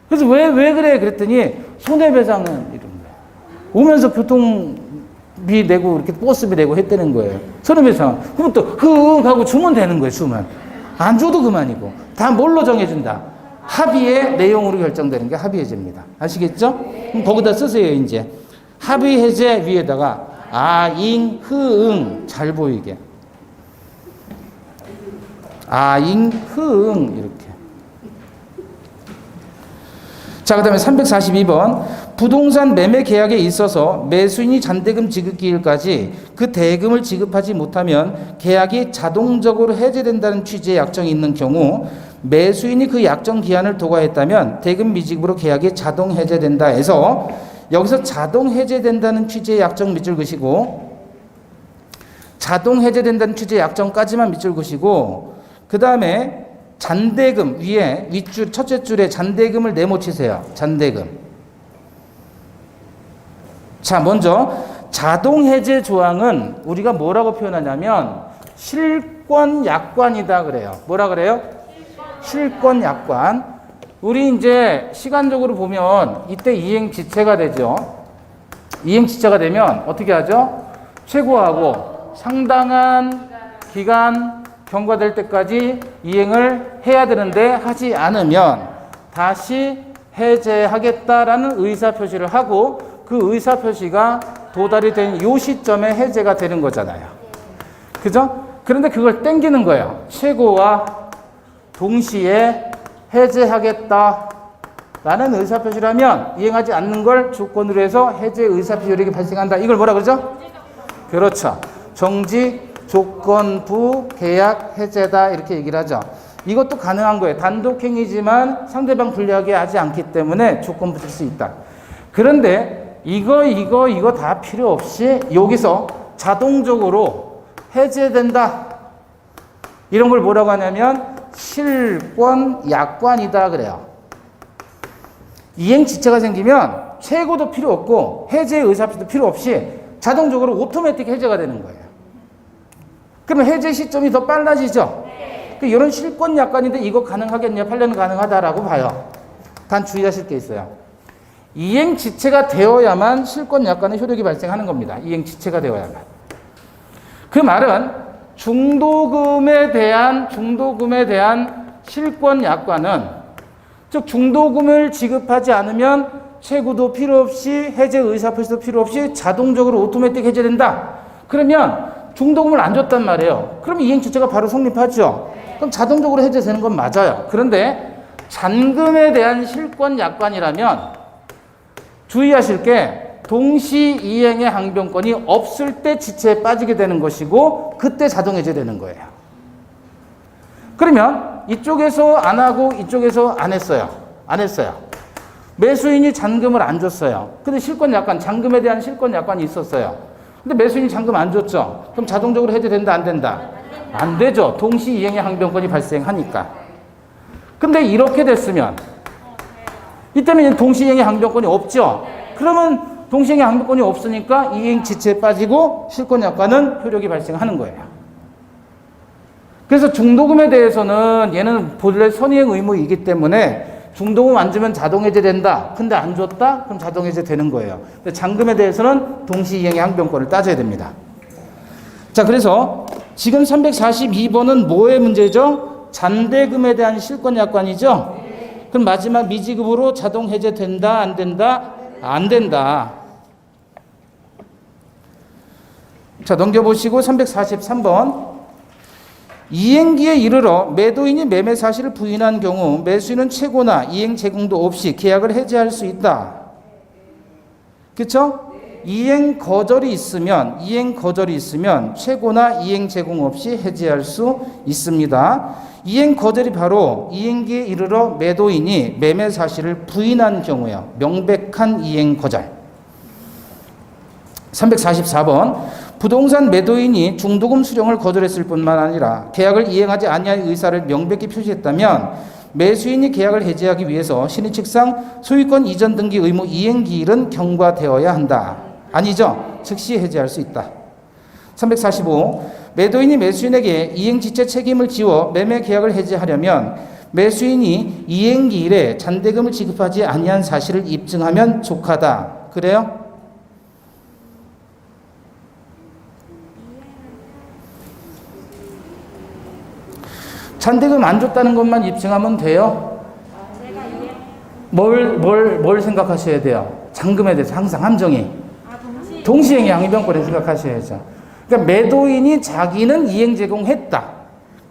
그래서 왜 그래? 그랬더니 손해배상은 이런 거예요. 오면서 교통비 내고 이렇게 버스비 내고 했다는 거예요. 손해배상. 그럼 또 하고 주면 되는 거예요. 주면. 안 줘도 그만이고. 다 뭘로 정해준다? 합의의 내용으로 결정되는 게 합의해제입니다. 아시겠죠? 그럼 거기다 쓰세요, 이제. 합의해제 위에다가 아잉, 흐응 잘 보이게. 아잉, 흐응 이렇게. 자, 그 다음에 342번. 부동산 매매 계약에 있어서 매수인이 잔대금 지급기일까지 그 대금을 지급하지 못하면 계약이 자동적으로 해제된다는 취지의 약정이 있는 경우 매수인이 그 약정 기한을 도과했다면 대금 미지급으로 계약이 자동 해제된다 해서 여기서 자동 해제된다는 취지의 약정 밑줄 그시고 자동 해제된다는 취지의 약정까지만 밑줄 그시고 그 다음에 잔대금 위에 윗줄 첫째 줄에 잔대금을 네모치세요. 잔대금. 자, 먼저 자동 해제 조항은 우리가 뭐라고 표현하냐면 실권 약관이다 그래요. 뭐라 그래요? 실권 약관. 우리 이제 시간적으로 보면 이때 이행 지체가 되죠. 이행 지체가 되면 어떻게 하죠? 최고하고 상당한 기간 경과될 때까지 이행을 해야 되는데 하지 않으면 다시 해제하겠다라는 의사표시를 하고 그 의사표시가 도달이 된 요 시점에 해제가 되는 거잖아요. 그죠? 그런데 그걸 땡기는 거예요. 최고와 동시에 해제하겠다 라는 의사표시를 하면 이행하지 않는 걸 조건으로 해서 해제 의사표시력이 발생한다. 이걸 뭐라 그러죠? 그렇죠. 정지 조건부 계약 해제다 이렇게 얘기를 하죠. 이것도 가능한 거예요. 단독행위지만 상대방 불리하게 하지 않기 때문에 조건부 쓸 수 있다. 그런데 이거 다 필요 없이 여기서 자동적으로 해제된다. 이런 걸 뭐라고 하냐면 실권 약관이다 그래요. 이행 지체가 생기면 최고도 필요 없고 해제 의사표시도 필요 없이 자동적으로 오토매틱 해제가 되는 거예요. 그러면 해제 시점이 더 빨라지죠. 이런 실권 약관인데 이거 가능하겠냐? 판례는 가능하다라고 봐요. 단 주의하실 게 있어요. 이행 지체가 되어야만 실권 약관의 효력이 발생하는 겁니다. 이행 지체가 되어야만. 그 말은 중도금에 대한 실권 약관은 즉 중도금을 지급하지 않으면 채구도 필요 없이 해제 의사표시도 필요 없이 자동적으로 오토매틱 해제된다. 그러면 중도금을 안 줬단 말이에요. 그럼 이행지체가 바로 성립하죠. 그럼 자동적으로 해제되는 건 맞아요. 그런데 잔금에 대한 실권 약관이라면 주의하실 게 동시 이행의 항변권이 없을 때 지체에 빠지게 되는 것이고 그때 자동 해제되는 거예요. 그러면 이쪽에서 안 하고 이쪽에서 안 했어요. 안 했어요. 매수인이 잔금을 안 줬어요. 근데 실권 약관, 잔금에 대한 실권 약관이 있었어요. 근데 매수인이 잔금 안 줬죠. 그럼 자동적으로 해제된다, 안 된다? 안 되죠. 동시 이행의 항변권이 발생하니까. 근데 이렇게 됐으면 이때는 동시 이행의 항변권이 없죠. 그러면 동시 이행의 항변권이 없으니까 이행 지체에 빠지고 실권 약관은 효력이 발생하는 거예요. 그래서 중도금에 대해서는 얘는 본래 선이행 의무이기 때문에 중도금 안 주면 자동 해제된다. 근데 안 줬다? 그럼 자동 해제되는 거예요. 근데 잔금에 대해서는 동시 이행의 항변권을 따져야 됩니다. 자, 그래서 지금 342번은 뭐의 문제죠? 잔대금에 대한 실권 약관이죠? 그럼 마지막 미지급으로 자동 해제된다? 안 된다? 안 된다. 자, 넘겨보시고 343번. 이행기에 이르러 매도인이 매매 사실을 부인한 경우 매수인은 채고나 이행 제공도 없이 계약을 해지할 수 있다. 그렇죠? 이행 거절이 있으면 채고나 이행 제공 없이 해지할 수 있습니다. 이행 거절이 바로 이행기에 이르러 매도인이 매매 사실을 부인한 경우예요. 명백한 이행 거절. 344번. 부동산 매도인이 중도금 수령을 거절했을 뿐만 아니라 계약을 이행하지 아니할 의사를 명백히 표시했다면 매수인이 계약을 해지하기 위해서 신의칙상 소유권 이전 등기 의무 이행기일은 경과되어야 한다. 아니죠. 즉시 해지할 수 있다. 345. 매도인이 매수인에게 이행지체 책임을 지워 매매 계약을 해지하려면 매수인이 이행기일에 잔대금을 지급하지 아니한 사실을 입증하면 족하다. 그래요? 잔대금 안 줬다는 것만 입증하면 돼요? 뭘 생각하셔야 돼요? 잔금에 대해서 항상 함정이. 동시행위 항변권에 생각하셔야죠. 그러니까 매도인이 자기는 이행 제공했다.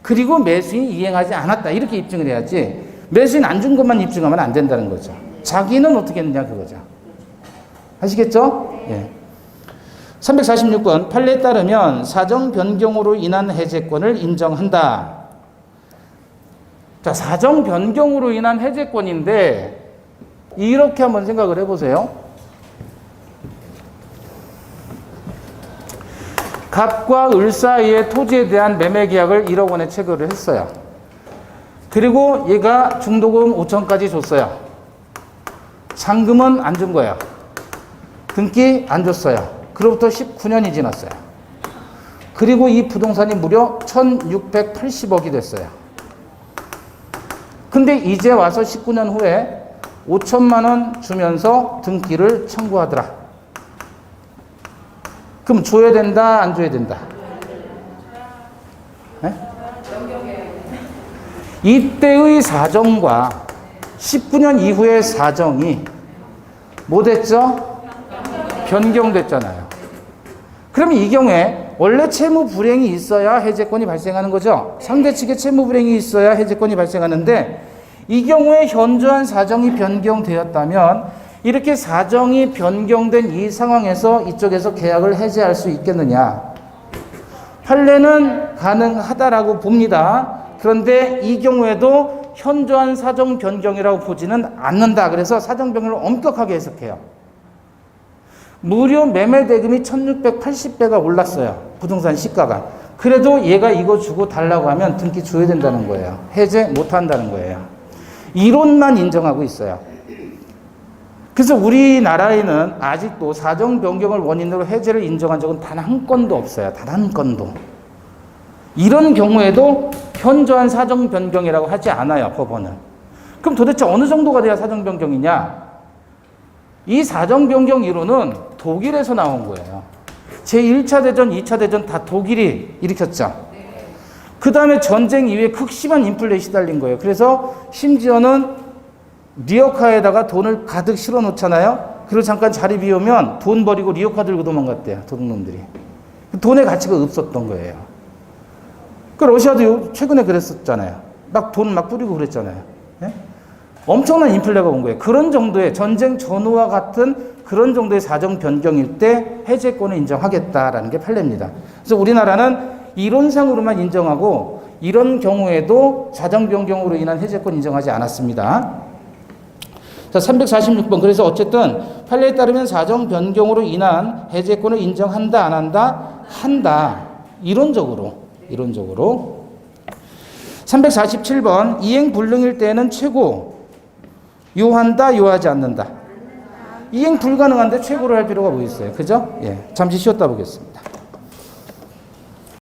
그리고 매수인이 이행하지 않았다. 이렇게 입증을 해야지. 매수인 안 준 것만 입증하면 안 된다는 거죠. 자기는 어떻게 했느냐 그거죠. 아시겠죠? 예. 346번. 판례에 따르면 사정 변경으로 인한 해제권을 인정한다. 자, 사정 변경으로 인한 해제권인데 이렇게 한번 생각을 해보세요. 갑과 을 사이의 토지에 대한 매매 계약을 1억 원에 체결을 했어요. 그리고 얘가 중도금 5천까지 줬어요. 잔금은 안 준 거예요. 등기 안 줬어요. 그로부터 19년이 지났어요. 그리고 이 부동산이 무려 1680억이 됐어요. 근데 이제 와서 19년 후에 5천만 원 주면서 등기를 청구하더라. 그럼 줘야 된다, 안 줘야 된다? 네? 이때의 사정과 19년 이후의 사정이 뭐 됐죠? 변경됐잖아요. 그럼 이 경우에 원래 채무 불이행이 있어야 해제권이 발생하는 거죠. 상대 측의 채무 불이행이 있어야 해제권이 발생하는데 이 경우에 현저한 사정이 변경되었다면 이렇게 사정이 변경된 이 상황에서 이쪽에서 계약을 해제할 수 있겠느냐? 판례는 가능하다라고 봅니다. 그런데 이 경우에도 현저한 사정 변경이라고 보지는 않는다. 그래서 사정 변경을 엄격하게 해석해요. 무려 매매 대금이 1680배가 올랐어요. 부동산 시가가. 그래도 얘가 이거 주고 달라고 하면 등기 줘야 된다는 거예요. 해제 못 한다는 거예요. 이론만 인정하고 있어요. 그래서 우리나라에는 아직도 사정 변경을 원인으로 해제를 인정한 적은 단 한 건도 없어요. 단 한 건도. 이런 경우에도 현저한 사정 변경이라고 하지 않아요, 법원은. 그럼 도대체 어느 정도가 돼야 사정 변경이냐? 이 사정 변경 이론은 독일에서 나온 거예요. 제1차 대전, 2차 대전 다 독일이 일으켰죠. 그 다음에 전쟁 이후에 극심한 인플레에 시달린 거예요. 그래서 심지어는 리어카에다가 돈을 가득 실어 놓잖아요. 그리고 잠깐 자리 비우면 돈 버리고 리어카 들고 도망갔대요. 도둑놈들이. 돈의 가치가 없었던 거예요. 그 러시아도 최근에 그랬었잖아요. 막 돈 막 뿌리고 그랬잖아요. 예? 엄청난 인플레가 온 거예요. 그런 정도의 전쟁 전후와 같은 그런 정도의 사정 변경일 때 해제권을 인정하겠다라는 게 판례입니다. 그래서 우리나라는 이론상으로만 인정하고 이런 경우에도 사정 변경으로 인한 해제권 인정하지 않았습니다. 자, 346번. 그래서 어쨌든 판례에 따르면 사정 변경으로 인한 해제권을 인정한다, 안 한다? 한다. 이론적으로. 347번. 이행 불능일 때는 최고. 요한다, 요하지 않는다. 이행 불가능한데 최고를 할 필요가 뭐 있어요? 그죠? 예. 잠시 쉬었다 보겠습니다.